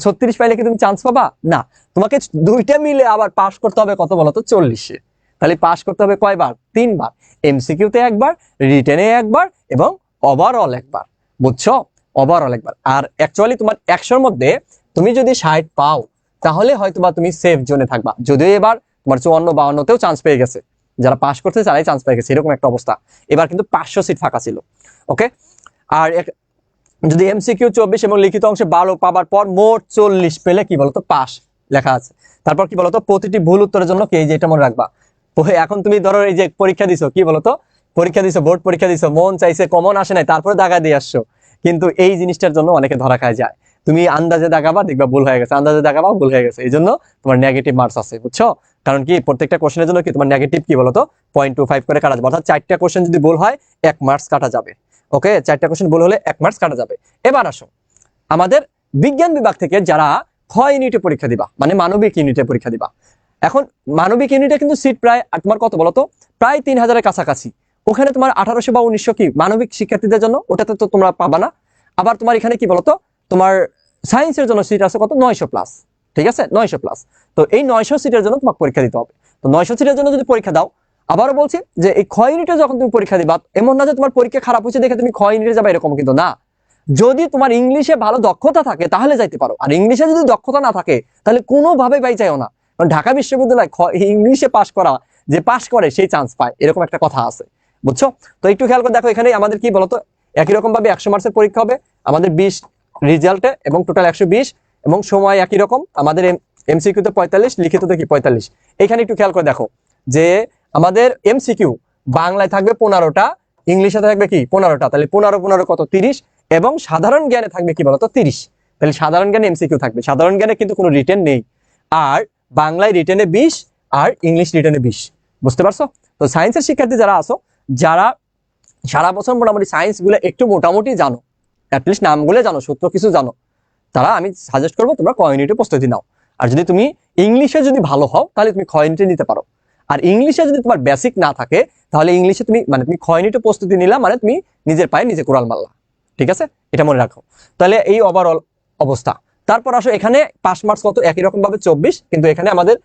36 পাইলে কি তুমি চান্স পাবা? না, তোমাকে দুইটা মিলে আবার পাস করতে হবে কত বলতো? 40-এ। তাহলে পাস করতে হবে কয়বার? 3 বার। এমসিকিউতে একবার, রিটেনে একবার, এবং ওভারঅল একবার। বুঝছো? ওভারঅল একবার। আর অ্যাকচুয়ালি তোমার 100-এর মধ্যে তুমি যদি 60 পাও, তাহলে হয়তোবা তুমি সেফ জোনে থাকবা। যদিও এবার তোমার 54-52-তেও চান্স পেয়ে গেছে, যারা পাস করতে তারাই চান্স পেয়ে গেছে, এরকম একটা অবস্থা। এবার কিন্তু 500 সিট ফাঁকা ছিল। ওকে। আর যদি এমসিকিউ 24 এবং লিখিত অংশে 12 পাবার পর মোট 40 পেলে কি বলতো পাস লেখা আছে। তারপর কি বলতো প্রতিটি ভুল উত্তরের জন্য কি, এই যে এটা মনে রাখবা। এখন তুমি ধরো এই যে পরীক্ষা দিছো, কি বলতো পরীক্ষা দিছো, বোর্ড পরীক্ষা দিছো, মন চাইছে কমন আসে নাই, তারপরে দাগা দিয়ে আসছো, কিন্তু এই জিনিসটার জন্য অনেকে ধরা খায় যায়। তুমি আন্দাজে দাগাবা, দেখবা ভুল হয়ে গেছে, আন্দাজে দাগাবা, ভুল হয়ে গেছে, এই জন্য তোমার নেগেটিভ মার্কস আছে। বুঝছো? কারণ কি প্রত্যেকটা কোশ্চেনের জন্য কি তোমার নেগেটিভ কি বলতো 0.25 করে কাটা যাবে। অর্থাৎ 4টা কোশ্চেন যদি ভুল হয় 1 মার্কস কাটা যাবে। ওকে, 4টা কোশ্চেন ভুল হলে 1 মার্কস কাটা যাবে। এবার আসো আমাদের বিজ্ঞান বিভাগ থেকে যারা খ ইউনিটে পরীক্ষা দিবা, মানে মানবিক ইউনিটে পরীক্ষা দিবা। এখন মানবিক ইউনিটে কিন্তু সিট প্রায় তোমার কত বলতো? প্রায় 3000-এর কাছাকাছি। ওখানে তোমার 1800 বা 1900 কি মানবিক শিক্ষার্থীদের জন্য, ওটাতে তো তোমরা পাবা না। আবার তোমার এখানে কি বলতো তোমার সায়েন্সের জন্য সিট আছে কত? 900+। ঠিক আছে, 900+। তো এই 900 সিটের জন্য তোমাকে পরীক্ষা দিতে হবে। তো 900 সিটের জন্য যদি পরীক্ষা দাও, আবারও বলছি যে এই খ ইউনিটে যখন তুমি পরীক্ষা দিবা, এমন না যে তোমার পরীক্ষা খারাপ হয়েছে দেখে তুমি খ ইউনিটে যাবে, এরকম কিন্তু না। যদি তোমার ইংলিশে ভালো দক্ষতা থাকে তাহলে যাইতে পারো, আর ইংলিশে যদি দক্ষতা না থাকে তাহলে কোনোভাবে বাই চাইও না। কারণ ঢাকা বিশ্ববিদ্যালয় ইংলিশে পাস করা, যে পাস করে সেই চান্স পায়, এরকম একটা কথা আছে। বুঝছো? তো একটু খেয়াল করে দেখো, এখানে আমাদের কি বলতো একই রকম ভাবে 100 মার্কসের পরীক্ষা হবে আমাদের 20 রেজাল্টে, এবং টোটাল 120, এবং সময় একই রকম আমাদের এমসিকিউতে 45, লিখিততে কি 45। এখানে একটু খেয়াল করে দেখো যে আমাদের এমসিকিউ বাংলায় থাকবে 15টা, ইংলিশে থাকবে কি 15টা, তাহলে 15 কত? 30, এবং সাধারণ জ্ঞানে থাকবে কি বলতো 30। তাহলে সাধারণ জ্ঞানে এমসিকিউ থাকবে, সাধারণ জ্ঞানে কিন্তু কোনো রিটেন নেই। আর বাংলায় রিটেনে 20, আর ইংলিশ রিটেনে 20। বুঝতে পারছো? তো সায়েন্সের শিক্ষার্থী যারা আছো, যারা সারা বছর মোটামুটি সায়েন্স গুলো একটু মোটামুটি জানো, অ্যাটলিস্ট নামগুলো জানো, সূত্র কিছু জানো, তারা আমি সাজেস্ট করবো তোমরা ক ইউনিটে প্রস্তুতি নাও। আর যদি তুমি ইংলিশে যদি ভালো হও তাহলে তুমি খ ইউনিটে নিতে পারো। আর ইংলিশে যদি তোমার বেসিক না থাকে তাহলে ইংলিশে তুমি তুমি খ ইউনিটে প্রস্তুতি নিলা, মানে তুমি নিজের পায়ে নিজে কোরাল মারলা। ঠিক আছে, এটা মনে রাখো। তাহলে এই ওভারঅল অবস্থা। তারপর আসো এখানে পাস মার্কস কত? একই রকম ভাবে 24, কিন্তু এখানে আমাদের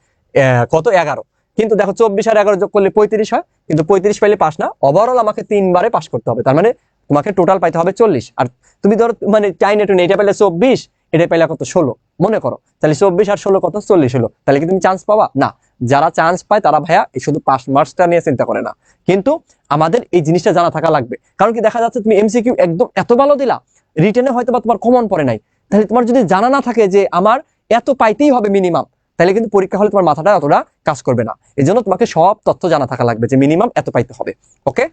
কত? 11। কিন্তু দেখো 24 আর 11 যোগ করলে 35 হয়, কিন্তু 35 পাইলে পাস না, ওভারঅল আমাকে 3 বারে পাস করতে হবে। তার মানে তোমাকে টোটাল পাইতে হবে 40। আর তুমি ধরো মানে চাইনা টু এটা পাইলে 24, এটা পাইলে কত? 16 মনে করো, তাহলে 24 আর 16 কত? 40 হলো। তাহলে কি তুমি চান্স পাবা? না। যারা চান্স পায় তারা ভাইয়া এই শুধু পাস মার্কসটা নিয়ে চিন্তা করে না, কিন্তু আমাদের এই জিনিসটা জানা থাকা লাগবে। কারণ কি দেখা যাচ্ছে তুমি এমসিকিউ একদম এত ভালো দিলা, রিটেনে হয়তো বা তোমার কমন পড়ে নাই, তাহলে তোমার যদি জানা না থাকে যে আমার এত পাইতেই হবে মিনিমাম, তাহলে কিন্তু পরীক্ষা হলে তোমার মাথাটা অতটা কাজ করবে না। এই জন্য তোমাকে সব তথ্য জানা থাকা লাগবে যে মিনিমাম এত পাইতে হবে। ওকে,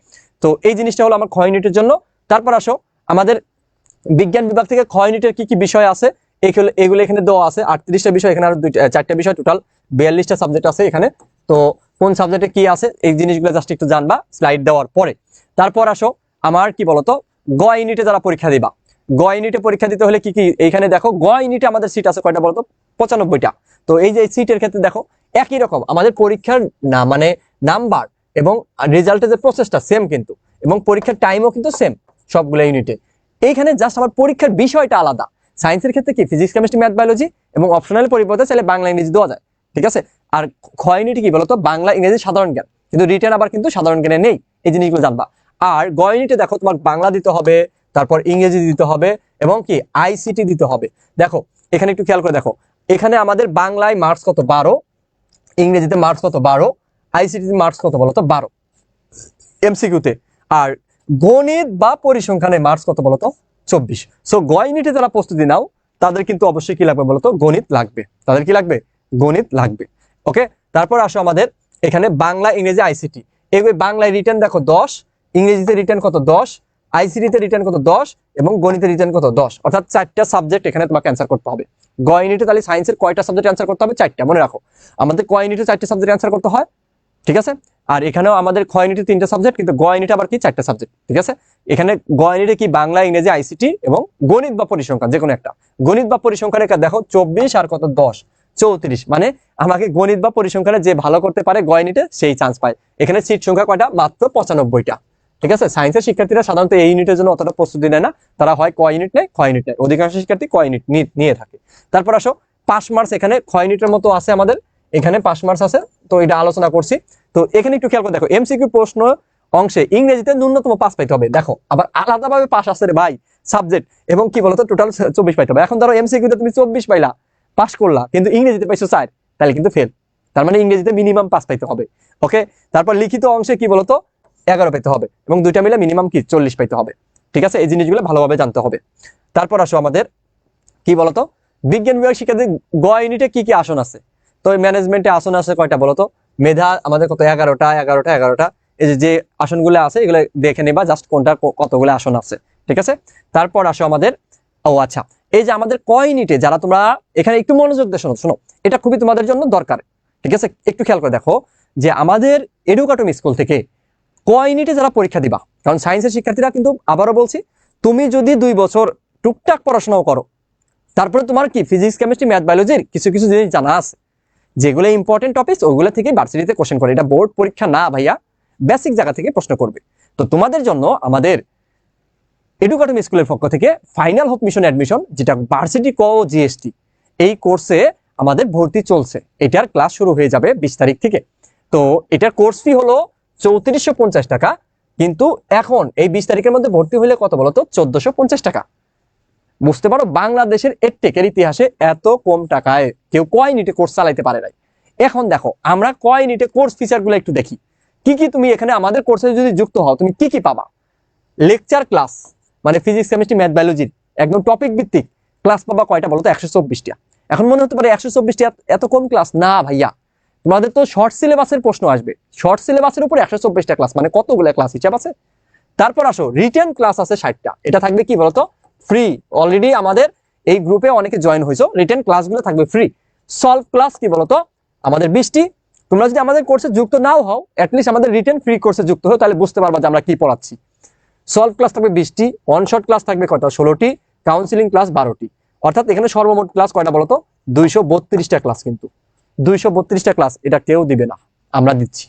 তো এই জিনিসটা হলো আমার খ ইউনিটের জন্য। তারপর আসো আমাদের বিজ্ঞান বিভাগ থেকে খ ইউনিটের কি কি বিষয় আছে, এগুলো এখানে দেওয়া আছে। 38টা বিষয়, এখানে আরো 4টা বিষয়, টোটাল 42টা সাবজেক্ট আছে এখানে। তো কোন সাবজেক্টে কি আছে এই জিনিসগুলো জাস্ট একটু জানবা স্লাইড দেওয়ার পরে। তারপর আসো আমার কি বলতো গ ইউনিটে যারা পরীক্ষা দিবা, গ ইউনিটে পরীক্ষা দিতে হলে কি কি এইখানে দেখো, গ ইউনিটে আমাদের সিট আছে কয়টা বলতো, 95টা। তো এই যে সিটের ক্ষেত্রে দেখো একই রকম আমাদের পরীক্ষার না মানে নাম্বার এবং রেজাল্টের যে প্রসেসটা সেম কিন্তু, এবং পরীক্ষার টাইমও কিন্তু সেম সবগুলো ইউনিটে। এইখানে জাস্ট আমার পরীক্ষার বিষয়টা আলাদা। সায়েন্সের ক্ষেত্রে কি ফিজিক্স কেমিস্ট্রি ম্যাথ বায়োলজি, এবং অপশনাল পরিবর্তে চাইলে বাংলা ইংরেজি দেওয়া যায়, ঠিক আছে। আর খ ইউনিটে কি বলতো বাংলা ইংরেজি সাধারণ জ্ঞান, কিন্তু রিটেন আবার কিন্তু সাধারণ জ্ঞানে নেই, এই জিনিসগুলো জানবা। আর গ ইউনিটে দেখো তোমার বাংলা দিতে হবে, তারপর ইংরেজি দিতে হবে, এবং কি আইসিটি দিতে হবে। দেখো এখানে একটু খেয়াল করে দেখো, এখানে আমাদের বাংলায় মার্কস কত 12, ইংরেজিতে মার্কস কত 12, আইসিটিতে মার্কস কত বলতো 12 এমসিকিউতে। আর গণিত বা পরিসংখ্যানে মার্কস কত বলতো 24। সো গ ইউনিটে যারা প্রস্তুতি নাও তাদের কিন্তু অবশ্যই কি লাগবে বলতো, গণিত লাগবে। তাদের কি লাগবে, গণিত লাগবে। ওকে, তারপর আসো আমাদের এখানে বাংলা ইংরেজি আইসিটি। এই বাংলায় রিটেন দেখো 10, ইংরেজিতে রিটেন কত 10, আইসিটিতে রিটেন কত 10, এবং গণিতে রিটেন কত 10, অর্থাৎ 4টা সাবজেক্ট এখানে তোমাকে অ্যান্সার করতে হবে। গ ইউনিটে তাহলে সায়েন্সের কয়টা সাবজেক্ট অ্যান্সার করতে হবে, 4টা, মনে রাখো। আমাদের ক ইউনিটে 4টা সাবজেক্ট অ্যান্সার করতে হয়, ঠিক আছে। আর এখানেও আমাদের খ ইউনিটে 3টা সাবজেক্ট, কিন্তু গ ইউনিটে আবার কি 4টা সাবজেক্ট, ঠিক আছে। এখানে গ ইউনিটে কি বাংলা ইংরেজি আইসিটি এবং গণিত বা পরিসংখ্যান যে কোনো একটা। গণিত বা পরিসংখ্যানের দেখো 24 আর কত 10, 34। মানে আমাকে গণিত বা পরিসংখ্যানে যে ভালো করতে পারে গ ইউনিটে সেই চান্স পায়। এখানে সিট সংখ্যা কয়টা, মাত্র 95টা, ঠিক আছে। সায়েন্সের শিক্ষার্থীরা সাধারণত এই ইউনিটের জন্য অতটা প্রস্তুতি নেয় না, তারা হয় ক ইউনিট নেয়, খ ইউনিট নেয়, অধিকাংশ শিক্ষার্থী ক ইউনিট নিয়ে থাকে। তারপর আসো পাস মার্কস, এখানে খ ইউনিটের মতো আছে আমাদের, এখানে পাস মার্কস আছে, তো এটা আলোচনা করছি। তো এখানে একটু খেয়াল করে দেখো, এমসিকিউ প্রশ্ন অংশে ইংরেজিতে ন্যূনতম 5 পাইতে হবে। দেখো আবার আলাদাভাবে পাস আছে রে ভাই সাবজেক্ট, এবং কি বলতো টোটাল 24 পাইতে হবে। এখন ধরো এমসিকিউতে তুমি 24 পাইলা, পাস করলা, কিন্তু ইংরেজিতে পাইছো 4, তাহলে কিন্তু ফেল। তার মানে ইংরেজিতে মিনিমাম 5 পাইতে হবে। ওকে, তারপর লিখিত অংশে কি বলতো 11 পাইতে হবে, এবং দুইটা মিলে মিনিমাম কি 40 পাইতে হবে, ঠিক আছে। এই জিনিসগুলো ভালোভাবে জানতে হবে। তারপর আসো আমাদের কি বলতো বিজ্ঞান বিভাগ শিক্ষার্থী গ ইউনিটে কি কি আসন আছে। তো ম্যানেজমেন্টে আসন আছে কয়টা বলতো, মেধা আমাদের কত 11টা 11টা 11টা। এই যে আসনগুলো আছে এগুলো দেখে নেবা জাস্ট কোনটা কতগুলো আসন আছে, ঠিক আছে। তারপর আসো আমাদের, ও আচ্ছা, এই যে আমাদের ক ইউনিটে যারা তোমরা এখানে একটু মনোযোগ দিয়ে শোনো, এটা খুবই তোমাদের জন্য দরকার, ঠিক আছে। একটু খেয়াল করে দেখো যে আমাদের এডুকেটম স্কুল থেকে ক ইউনিটে যারা পরীক্ষা দিবা, কারণ সায়েন্সের শিক্ষার্থীরা কিন্তু আবারও বলছি, তুমি যদি 2 বছর টুকটাক পড়াশোনাও করো, তারপরে তোমার কি ফিজিক্স কেমিস্ট্রি ম্যাথ বায়োলজির কিছু কিছু জিনিস জানা আছে, যেগুলো ইম্পর্টেন্ট টপিক, ওগুলো থেকে ভার্সিটিতে কোশ্চেন করে। এটা বোর্ড পরীক্ষা না ভাইয়া, বেসিক জায়গা থেকে প্রশ্ন করবে। তো তোমাদের জন্য আমাদের এডুকেটম স্কুলের পক্ষ থেকে ফাইনাল হোপ মিশন অ্যাডমিশন, যেটা ভার্সিটি ক ও জিএসটি, এই কোর্সে আমাদের ভর্তি চলছে। এটার ক্লাস শুরু হয়ে যাবে 20 তারিখ থেকে। তো এটার কোর্স ফি হলো 3450 টাকা, কিন্তু এখন এই 20 তারিখের মধ্যে ভর্তি হলে কত বলতো 1450 টাকা। বুঝতে পারো বাংলাদেশের এডটেকের ইতিহাসে এত কম টাকায় কেউ ক ইউনিটে কোর্স চালাইতে পারে নাই। এখন দেখো আমরা ক ইউনিটে কোর্স ফিচারগুলো একটু দেখি, কি কি তুমি এখানে আমাদের কোর্সে যদি যুক্ত হও তুমি কি কি পাবা। লেকচার ক্লাস, মানে ফিজিক্স কেমিস্ট্রি ম্যাথ বায়োলজির একদম টপিক ভিত্তিক ক্লাস পাবা কয়টা বলতো 124টা। এখন মনে হতে পারে 124টা এত কম ক্লাস, না ভাইয়া, তোমাদের তো শর্ট সিলেবাসের প্রশ্ন আসবে, শর্ট সিলেবাসের উপর 124টা ক্লাস, মানে কতগুলো ক্লাস হিসাব আছে। তারপর আসো রিটেন ক্লাস আছে 60টা, এটা থাকবে কি বলতো ফ্রি। অলরেডি আমাদের এই গ্রুপে অনেকে জয়েন হয়েছো, রিটেন ক্লাসগুলো থাকবে ফ্রি। সলভ ক্লাস কি বলতো আমাদের 20টি। তোমরা যদি আমাদের কোর্সে যুক্ত নাও হও, অ্যাটলিস্ট আমাদের রিটেন ফ্রি কোর্সে যুক্ত হও, তাহলে বুঝতে পারবা যে আমরা কি পড়াচ্ছি। সলভ ক্লাস থাকবে 20টি, ওয়ান শট ক্লাস থাকবে কয়টা 16টি, কাউন্সিলিং ক্লাস 12টি। অর্থাৎ এখানে সর্বমোট ক্লাস কয়টা বলতো 232টা ক্লাস। কিন্তু 232টা ক্লাস এটা কেউ দিবে না, আমরা দিচ্ছি।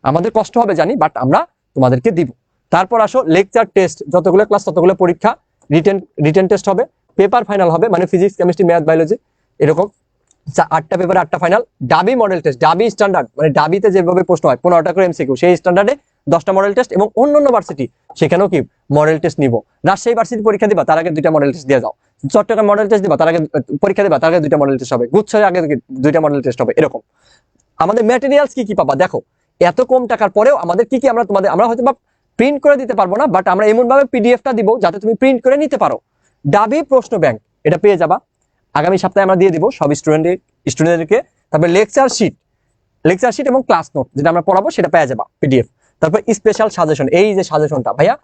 আমাদের কষ্ট হবে জানি, বাট আমরা তোমাদেরকে দিব। তারপর আসো লেকচার টেস্ট, যতগুলো ক্লাস ততগুলো পরীক্ষা, রিটেন টেস্ট হবে, পেপার ফাইনাল হবে, মানে ফিজিক্স কেমিস্ট্রি ম্যাথ বায়োলজি এরকম 8টা পেপারে 8টা ফাইনাল। ডাবি মডেল টেস্ট, ডাবি স্ট্যান্ডার্ড, মানে ডাবিতে যেভাবে প্রশ্ন হয় 15টা করে এমসিকিউ, সেই স্ট্যান্ডার্ডে 10টা মডেল টেস্ট, এবং অন্যান্য ভার্সিটি সেখানেও কি মডেল টেস্ট নিব। রাজশাহী ভার্সিটি পরীক্ষা দিবা, তার আগে 2টা মডেল টেস্ট দিয়ে যাও। চট্টগ্রাম মডেল টেস্ট দিবা, তার আগে পরীক্ষা দিবা, তার আগে 2টা মডেল টেস্ট হবে। গুচ্ছের আগে 2টা মডেল টেস্ট হবে। এরকম আমাদের ম্যাটেরিয়ালস কি কি পাবা দেখো, এত কম টাকার পরেও আমাদের কি কি আমরা হয়তো বা প্রিন্ট করে দিতে পারবো না, বাট আমরা এমন ভাবে পিডিএফটা দিব যাতে তুমি প্রিন্ট করে নিতে পারো। ডাবি প্রশ্ন ব্যাংক এটা পেয়ে যাবা, আগামী সপ্তাহে আমরা দিয়ে দিব সব স্টুডেন্টদেরকে। তারপরে লেকচার শিট এবং ক্লাস নোট যেটা আমরা পড়াবো সেটা পেয়ে যাবা পিডিএফ। তারপর স্পেশাল সাজেশন, এই যে সাজেশনটা ভাইয়া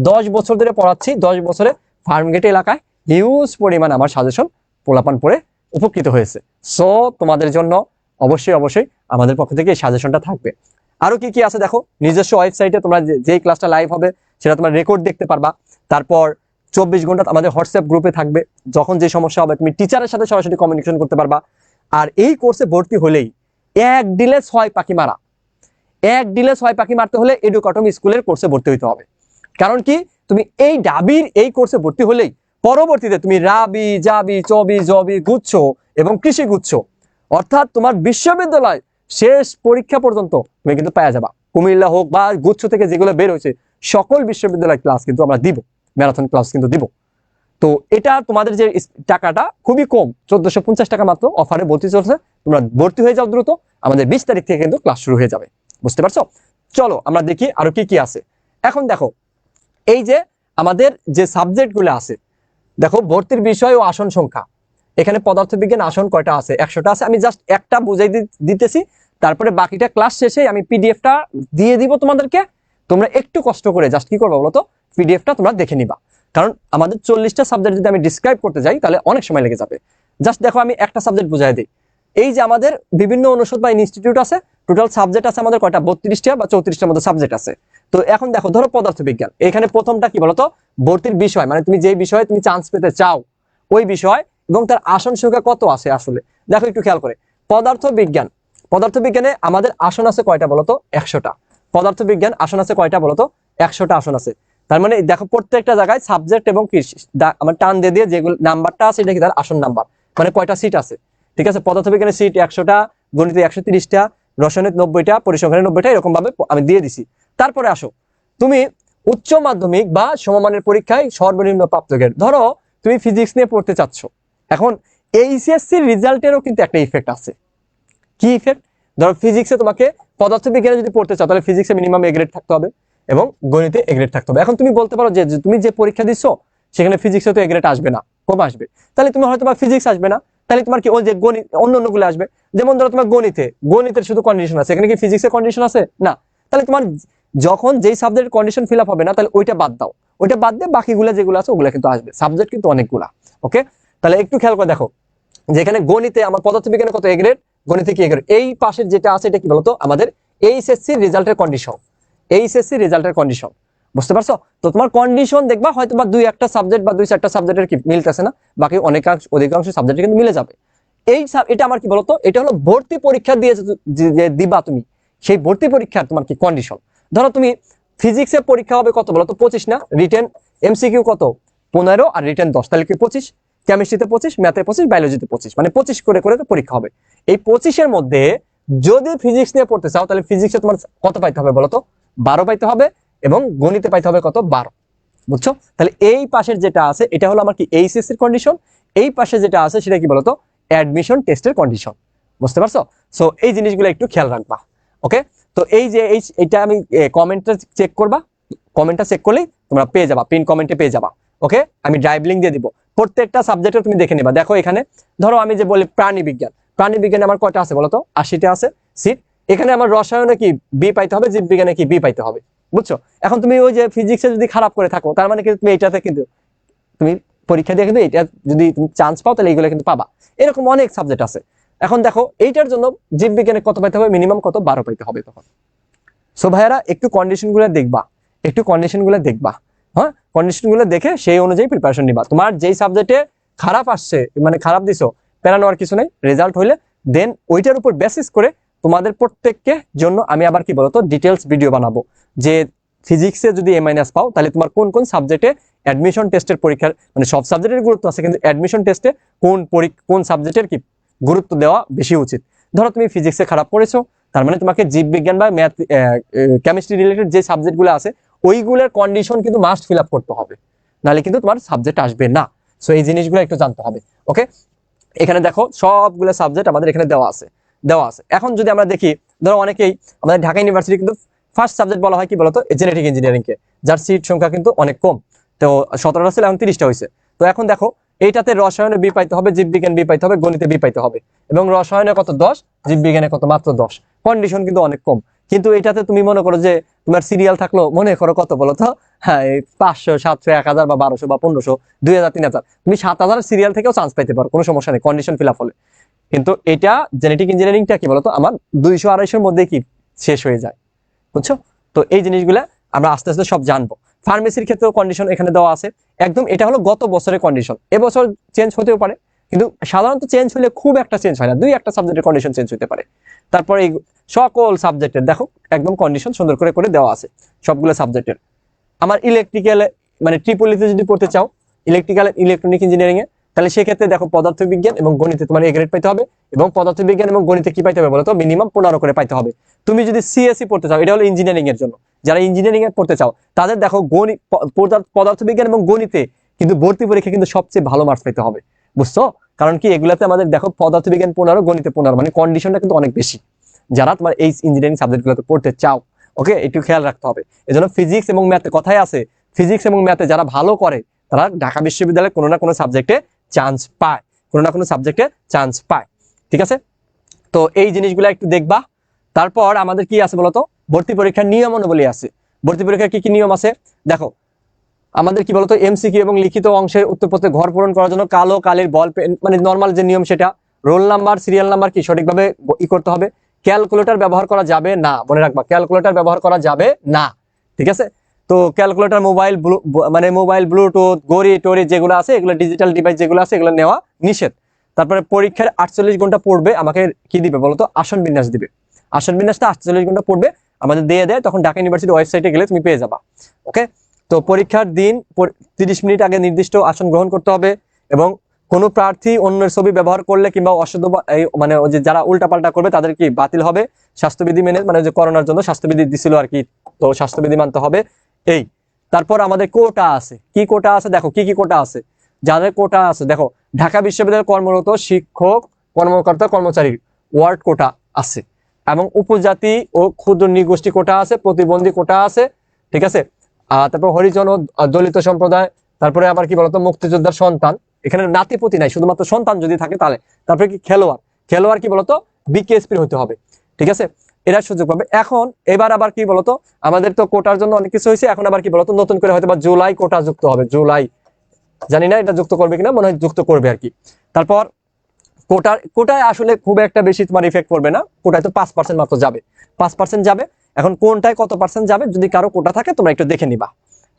10 বছর ধরে পড়াচ্ছি, 10 বছরে ফার্মগেট এলাকায় হিউজ পরিমাণ আমার সাজেশন পোলাপান পড়ে উপকৃত হয়েছে। সো তোমাদের জন্য অবশ্যই অবশ্যই আমাদের পক্ষ থেকে এই সাজেশনটা থাকবে। আরো কি কি আছে দেখো, নিজস্ব ওয়েবসাইটে তোমরা যেই ক্লাসটা লাইভ হবে সেটা তোমার রেকর্ড দেখতে পারবা। তারপর 24 ঘন্টা আমাদের হোয়াটসঅ্যাপ গ্রুপে থাকবে, যখন যে সমস্যা হবে তুমি টিচারের সাথে সরাসরি কমিউনিকেশন করতে পারবা। আর এই কোর্সে ভর্তি হলেই এক ডিলে 6 পাখি মারা, এক ডিলে 6 পাখি মারতে হলে এডুকাটম স্কুলের কোর্সে ভর্তি হইতে হবে। কারণ কি, তুমি এই ডাবির এই কোর্সে ভর্তি হলেই পরবর্তীতে তুমি রাবি, জাবি, চবি, জবি, গুচ্ছ এবং কৃষি গুচ্ছ, অর্থাৎ তোমার বিশ্ববিদ্যালয় শেষ পরীক্ষা পর্যন্ত তুমি কিন্তু পাওয়া যাবা। কুমিল্লা হোক বা গুচ্ছ থেকে যেগুলো বের হয়েছে সকল বিশ্ববিদ্যালয় ক্লাস কিন্তু আমরা দিব, ম্যারাথন ক্লাস কিন্তু দিব। তো এটা তোমাদের যে টাকাটা খুবই কম, 1450 টাকা মাত্র অফারে ভর্তি চলছে। তোমরা ভর্তি হয়ে যাও দ্রুত, আমাদের 20 তারিখ থেকে কিন্তু ক্লাস শুরু হয়ে যাবে। বুঝতে পারছো? চলো আমরা দেখি আরো কি কি আছে। এখন দেখো, এই যে আমাদের যে সাবজেক্টগুলো আছে, দেখো ভর্তির বিষয় ও আসন সংখ্যা। এখানে পদার্থবিজ্ঞান আসন কয়টা আছে? 100টা আছে। আমি জাস্ট একটা বুঝাই দিতেছি, তারপরে বাকিটা ক্লাস শেষে আমি পিডিএফটা দিয়ে দিব তোমাদেরকে। তোমরা একটু কষ্ট করে জাস্ট কি করবা বলো তো, পিডিএফটা তোমরা দেখে নিবা। কারণ আমাদের 40টা সাবজেক্ট যদি আমি ডিসক্রাইব করতে যাই তাহলে অনেক সময় লেগে যাবে। জাস্ট দেখো আমি একটা সাবজেক্ট বুঝাই দিই। এই যে আমাদের বিভিন্ন অনুষদ বা ইনস্টিটিউট আছে, টোটাল সাবজেক্ট আছে আমাদের কয়টা? 32টা বা 34টার মতো সাবজেক্ট আছে। তো এখন দেখো, ধরো পদার্থবিজ্ঞান, এখানে প্রথমটা কি বলতো, ভর্তির বিষয়, মানে তুমি যে বিষয়ে তুমি চান্স পেতে চাও ওই বিষয় এবং তার আসন সংখ্যা কত আছে। আসলে দেখো একটু খেয়াল করে, পদার্থবিজ্ঞানে আমাদের আসন আছে কয়টা বলতো? 100টা। পদার্থবিজ্ঞান আসন আছে কয়টা বলতো? 100টা আসন আছে। তার মানে দেখো প্রত্যেকটা জায়গায় সাবজেক্ট এবং আমার টান দিয়ে দিয়ে যেগুলো নাম্বারটা আছে এটা কি তার আসন নাম্বার, মানে কয়টা সিট আছে। ঠিক আছে, পদার্থবিজ্ঞানের সিট 100টা, গণিতে 130টা, রসায়নে 90টা, পরিসংখ্যানে 90টা, এরকম ভাবে আমি দিয়ে দিছি। তারপরে আসো, তুমি উচ্চ মাধ্যমিক বা সমমানের পরীক্ষায় সর্বনিম্ন প্রাপ্ত গ্রেড, ধরো তুমি ফিজিক্স নিয়ে পড়তে চাচ্ছ, এখন এইচএসসির রেজাল্টেরও কিন্তু একটা ইফেক্ট আছে। কি ইফেক্ট? ধরো ফিজিক্সে তোমাকে, পদার্থবিজ্ঞানে যদি পড়তে চাও তাহলে ফিজিক্সে মিনিমাম এ গ্রেড থাকতে হবে এবং গণিতে এ গ্রেড থাকতে হবে। এখন তুমি বলতে পারো যে তুমি যে পরীক্ষা দিচ্ছ সেখানে ফিজিক্সে তো এ গ্রেড আসবে না, কম আসবে, তাহলে তোমার হয়তো ফিজিক্স আসবে না, তাহলে তোমার কি ওই যে গণিত অন্য অন্যগুলো আসবে। যেমন ধরো তোমার গণিতের শুধু কন্ডিশন আছে, এখানে কি ফিজিক্সের কন্ডিশন আছে? না। তাহলে তোমার যখন যেই সাবজেক্টের কন্ডিশন ফিল আপ হবে না, তাহলে ওইটা বাদ দাও, ওইটা বাদ দিয়ে বাকিগুলো যেগুলো আছে ওগুলো কিন্তু আসবে। সাবজেক্ট কিন্তু অনেকগুলা। ওকে, তাহলে একটু খেয়াল করে দেখো, যেখানে গণিতে আমার পদার্থবিজ্ঞানে কত এ গ্রেড, গণিতে কি এ গ্রেড। এই পাশের যেটা আছে এটা কি বলতো, আমাদের এইচএসসি রেজাল্টের কন্ডিশন, এইচএসসি রেজাল্টের কন্ডিশন। বুঝতে পারছো? তো তোমার কন্ডিশন দেখবা হয়তো বা 2-1টা সাবজেক্ট বা 2-4টা সাবজেক্টের কি মিলতেছে না, বাকি অধিকাংশ সাবজেক্টে কিন্তু মিলে যাবে। এটা আমার কি বলতো, এটা হলো ভর্তি পরীক্ষা দিয়ে যে দিবা তুমি, সেই ভর্তি পরীক্ষার তোমার কি কন্ডিশন। ধরো তুমি ফিজিক্সের পরীক্ষা হবে কত বলতো? 25 না? রিটেন এমসিকিউ কত? 15 আর রিটেন 10, তাহলে কি 25? কেমিস্ট্রিতে 25, ম্যাথে 25, বায়োলজিতে 25, মানে 25 করে করে তো পরীক্ষা হবে। এই 25-এর মধ্যে যদি ফিজিক্স নিয়ে পড়তে চাও তাহলে ফিজিক্সে তোমার কত পাইতে হবে বলতো? 12 পাইতে হবে এবং গণিতে পাইতে হবে কত? 12। বুঝছো? তাহলে এই পাশের যেটা আছে এটা হলো আমার কি এইচএসসির কন্ডিশন, এই পাশে যেটা আছে সেটা কি বলতো? অ্যাডমিশন টেস্টের কন্ডিশন। বুঝতে পারছো? সো এই জিনিসগুলো একটু খেয়াল রাখবা। ওকে, তো এই যে এইটা আমি কমেন্টটা চেক করবা, কমেন্টটা চেক করলেই তোমরা পেয়ে যাবা, পিন কমেন্টে পেয়ে যাবা। ওকে, আমি ড্রাইভ লিঙ্ক দিয়ে দিব, প্রত্যেকটা সাবজেক্টে তুমি দেখে নিবা। দেখো এখানে ধরো আমি যে বলি প্রাণী বিজ্ঞানে আমার কয়টা আছে বলতো? 80টা আছে সিট। এখানে আমার রসায়নে কি বি পাইতে হবে, জীববিজ্ঞানে কি বি পাইতে হবে। বুঝছো? এখন তুমি ওই যে ফিজিক্সে যদি খারাপ করে থাকো তার মানে কিন্তু তুমি এইটাতে কিন্তু তুমি পরীক্ষা দিয়ে কিন্তু এটা যদি তুমি চান্স পাও তাহলে এইগুলো কিন্তু পাবা। এরকম অনেক সাবজেক্ট আছে। এখন দেখো এইটার জন্য জীববিজ্ঞানে কত পাইতে হবে? মিনিমাম কত? 12 পাইতে হবে তখন। সো ভাইয়ারা একটু কন্ডিশনগুলো দেখবা, হ্যাঁ, কন্ডিশনগুলো দেখে সেই অনুযায়ী প্রিপারেশন নিবা। তোমার যেই সাবজেক্টে খারাপ আসছে, মানে খারাপ দিছো, প্যারা নেওয়ার কিছু নেই, রেজাল্ট হইলে দেন ওইটার উপর বেসিস করে তোমাদের প্রত্যেককে জন্য আমি আবার কি বলতো ডিটেলস ভিডিও বানাবো, যে ফিজিক্সে যদি এ মাইনাস পাও তাহলে তোমার কোন কোন সাবজেক্টে অ্যাডমিশন টেস্টের পরীক্ষার, মানে সব সাবজেক্টের গুরুত্ব আছে কিন্তু অ্যাডমিশন টেস্টে কোন সাবজেক্টের কি গুরুত্ব দেওয়া বেশি উচিত। ধরো তুমি ফিজিক্সে খারাপ করেছো, তার মানে তোমাকে জীববিজ্ঞান বা ম্যাথ, কেমিস্ট্রি রিলেটেড যে সাবজেক্টগুলো আছে ওইগুলোর কন্ডিশন কিন্তু মাস্ট ফিল আপ করতে হবে, নাহলে কিন্তু তোমার সাবজেক্ট আসবে না। সো এই জিনিসগুলো একটু জানতে হবে। ওকে, এখানে দেখো সবগুলো সাবজেক্ট আমাদের এখানে দেওয়া আছে। এখন যদি আমরা দেখি, ধরো অনেকেই আমাদের ঢাকা ইউনিভার্সিটি কিন্তু ফার্স্ট সাবজেক্ট বলা হয় কি বলতো? জেনেটিক ইঞ্জিনিয়ারিং কে, যার সিট সংখ্যা কিন্তু অনেক কম। তো 17টা ছিল, এখন 30টা হয়েছে। তো এখন দেখো এইটাতে রসায়নে বি পাইতে হবে, জীববিজ্ঞান বি পাইতে হবে, গণিতে বি পাইতে হবে, এবং রসায়নে কত? 10, জীববিজ্ঞানে কত? মাত্র 10। কন্ডিশন কিন্তু অনেক কম। কিন্তু এটাতে তুমি মনে করো যে তোমার সিরিয়াল থাকলো, মনে করো কত বলো তো? হ্যাঁ, 500, 700, 1000 বা 1200 বা 1500, 2000, 3000, তুমি 7000 সিরিয়াল থেকেও চান্স পাইতে পারো, কোনো সমস্যা নেই কন্ডিশন ফিল আপ হলে। কিন্তু এটা জেনেটিক ইঞ্জিনিয়ারিংটা কি বলতো আমার 200-250 মধ্যে কি শেষ হয়ে যায়, বুঝছো? তো এই জিনিসগুলা আমরা আস্তে আস্তে সব জানবো। ফার্মেসির ক্ষেত্রেও কন্ডিশন এখানে দেওয়া আছে একদম, এটা হলো গত বছরের কন্ডিশন, এবছর চেঞ্জ হতেও পারে, কিন্তু সাধারণত চেঞ্জ হলে খুব একটা চেঞ্জ হয় না, 2-1টা সাবজেক্টের কন্ডিশন চেঞ্জ হতে পারে। তারপরে এই সকল সাবজেক্টের দেখো একদম কন্ডিশন সুন্দর করে করে দেওয়া আছে সবগুলো সাবজেক্টের। আমার ইলেকট্রিক্যাল মানে ট্রিপলিতে যদি পড়তে চাও, ইলেকট্রিক্যাল ইলেকট্রনিক ইঞ্জিনিয়ারিং এ, তাহলে সেক্ষেত্রে দেখো পদার্থবিজ্ঞান এবং গণিতে তোমার এ গ্রেড পাইতে হবে, এবং পদার্থবিজ্ঞান এবং গণিতে কি পাইতে হবে বলতো, মিনিমাম 15 করে পাইতে হবে। তুমি যদি সিএসসি পড়তে চাও, এটা হলো ইঞ্জিনিয়ারিং এর জন্য, যারা ইঞ্জিনিয়ারিং এ পড়তে চাও তাদের দেখো গণিত পদার্থবিজ্ঞান এবং গণিতে কিন্তু ভর্তি পরীক্ষা কিন্তু সবচেয়ে ভালো মার্কস পেতে হবে, বুঝছো? কারণ কি এগুলাতে আমাদের দেখো পদার্থবিজ্ঞান 15, গণিতে 15, মানে কন্ডিশনটা কিন্তু অনেক বেশি যারা তোমার এই ইঞ্জিনিয়ারিং সাবজেক্টগুলোতে পড়তে চাও। ওকে, একটু খেয়াল রাখতে হবে। এজন্য ফিজিক্স এবং ম্যাথে কথায় আছে, ফিজিক্স এবং ম্যাথে যারা ভালো করে তারা ঢাকা বিশ্ববিদ্যালয়ে কোনো না কোনো সাবজেক্টে চান্স পায়, কোনো না কোনো সাবজেক্টে চান্স পায়, ঠিক আছে? তো এই জিনিসগুলো একটু দেখবা। তারপর আমাদের কি আছে বলতো, ভর্তি পরীক্ষার নিয়মাবলী আছে। ভর্তি পরীক্ষার কি কি নিয়ম আছে দেখো, আমাদের কি বলতো এমসিকিউ এবং লিখিত অংশের উত্তরপত্রে ঘর পূরণ করার জন্য কালো কালির বল পেন, মানে নর্মাল যে নিয়ম সেটা, রোল নাম্বার সিরিয়াল নাম্বার কি সঠিকভাবে করতে হবে। ক্যালকুলেটর ব্যবহার করা যাবে না, মনে রাখবা ক্যালকুলেটর ব্যবহার করা যাবে না, ঠিক আছে? তো ক্যালকুলেটর, মোবাইল মানে মোবাইল, ব্লুটুথ, ঘড়ি টড়ি যেগুলো আছে এগুলো, ডিজিটাল ডিভাইস যেগুলো আছে এগুলো নেওয়া নিষেধ। তারপরে পরীক্ষার 48 ঘন্টা পড়বে আমাকে কি দিবে বলতো, আসন বিন্যাস দিবে। আসন বিন্যাসটা 48 ঘন্টা পড়বে আমাদের দিয়ে দেয়, তখন ঢাকা ইউনিভার্সিটি ওয়েবসাইটে গেলে তুমি পেয়ে যাবা। ওকে, তো পরীক্ষার দিন 30 মিনিট আগে নির্দিষ্ট আসন গ্রহণ করতে হবে, এবং কোনো প্রার্থী অন্যের ছবি ব্যবহার করলে কিংবা অশুদ্ধ মানে ওই যে যারা উল্টাপাল্টা করবে তাদের কি বাতিল হবে স্বাস্থ্যবিধি মেনে, মানে যে করোনার জন্য স্বাস্থ্যবিধি দিছিল আর কি, তো স্বাস্থ্যবিধি মানতে হবে। এই তারপর আমাদের কোটা আছে, কি কোটা আছে দেখো, কি কি কোটা আছে, যাদের কোটা আছে দেখো, ঢাকা বিশ্ববিদ্যালয়ে কর্মরত শিক্ষক কর্মকর্তা কর্মচারীর ওয়ার্ড কোটা আছে, এবং উপজাতি ও ক্ষুদ্র নৃগোষ্ঠী কোটা আছে, প্রতিবন্ধী কোটা আছে, ঠিক আছে? তারপর হরিজন ও দলিত সম্প্রদায়, তারপরে আবার কি বলতো মুক্তিযোদ্ধার সন্তান, এখানে নাতিপতি নাই, শুধুমাত্র সন্তান যদি থাকে তাহলে। তারপরে কি খেলোয়াড়, খেলোয়াড় কি বলতো বিকেএসপির হতে হবে, ঠিক আছে? এরা সুযোগ পাবে। এখন এবার আবার কি বলতো, আমাদের তো কোটার জন্য অনেক কিছু হয়েছে, এখন আবার কি বলতো নতুন করে হয়তো বা জুলাই কোটা যুক্ত হবে, জুলাই, জানি না এটা যুক্ত করবে কিনা, মনে হয় যুক্ত করবে আর কি। তারপর কোটায় আসলে খুব একটা বেশি তোমার ইফেক্ট করবে না, কোটায় তো 5% মাত্র যাবে, 5% যাবে। এখন কোনটায় কত পার্সেন্ট যাবে যদি কারো কোটা থাকে তোমরা একটু দেখে নিবা,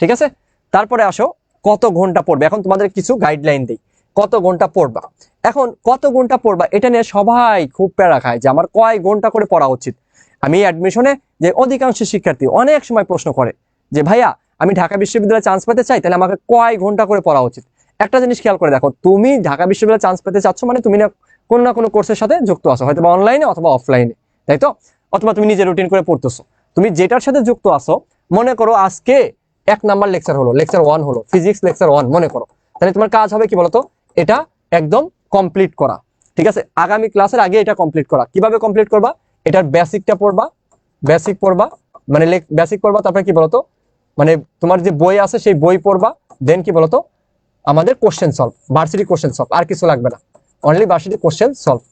ঠিক আছে? তারপরে আসো কত ঘন্টা পড়বে, এখন তোমাদের কিছু গাইডলাইন দিই, কত ঘন্টা পড়বা। এখন কত ঘন্টা পড়বা এটা নিয়ে সবাই খুব প্যারা খায় যে আমার কয় ঘন্টা করে পড়া উচিত। আমি অ্যাডমিশনে যে অধিকাংশ শিক্ষার্থী অনেক সময় প্রশ্ন করে যে ভাইয়া আমি ঢাকা বিশ্ববিদ্যালয়ে চান্স পেতে চাই, তাহলে আমাকে কয় ঘন্টা করে পড়া উচিত। একটা জিনিস খেয়াল করে দেখো, তুমি ঢাকা বিশ্ববিদ্যালয়ে চান্স পেতে চাচ্ছ মানে তুমি না কোনো কোর্সের সাথে যুক্ত আছো, হয়তো বা অনলাইনে অথবা অফলাইনে, তাই তো? অথবা তুমি নিজে রুটিন করে পড়তেছো। তুমি যেটার সাথে যুক্ত আছো, মনে করো আজকে 1 নাম্বার লেকচার হলো, লেকচার 1 হলো, ফিজিক্স লেকচার 1 মনে করো, তাহলে তোমার কাজ হবে কি বলতো, এটা একদম কমপ্লিট করা, ঠিক আছে? আগামী ক্লাসের আগে এটা কমপ্লিট করা। কিভাবে কমপ্লিট করবা, এটার বেসিকটা পড়বা, বেসিক পড়বা, মানে বেসিক পড়বা, তারপরে কি বলতো মানে তোমার যে বই আছে সেই বই পড়বা, দেন কি বলতো আমাদের question solve, varsity question solve, আর কিছু লাগবে না, only varsity question solve.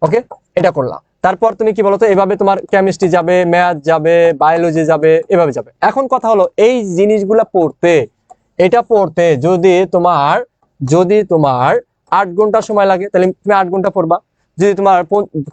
Okay, এটা করলা। তারপর তুমি কি বলতো এভাবে তোমার কেমিস্ট্রি যাবে, ম্যাথ যাবে, বায়োলজি যাবে, এভাবে যাবে। এখন কথা হলো এই জিনিসগুলা পড়তে, এটা পড়তে যদি তোমার 8 ঘন্টা সময় লাগে তাহলে তুমি 8 ঘন্টা পড়বা। যদি তোমার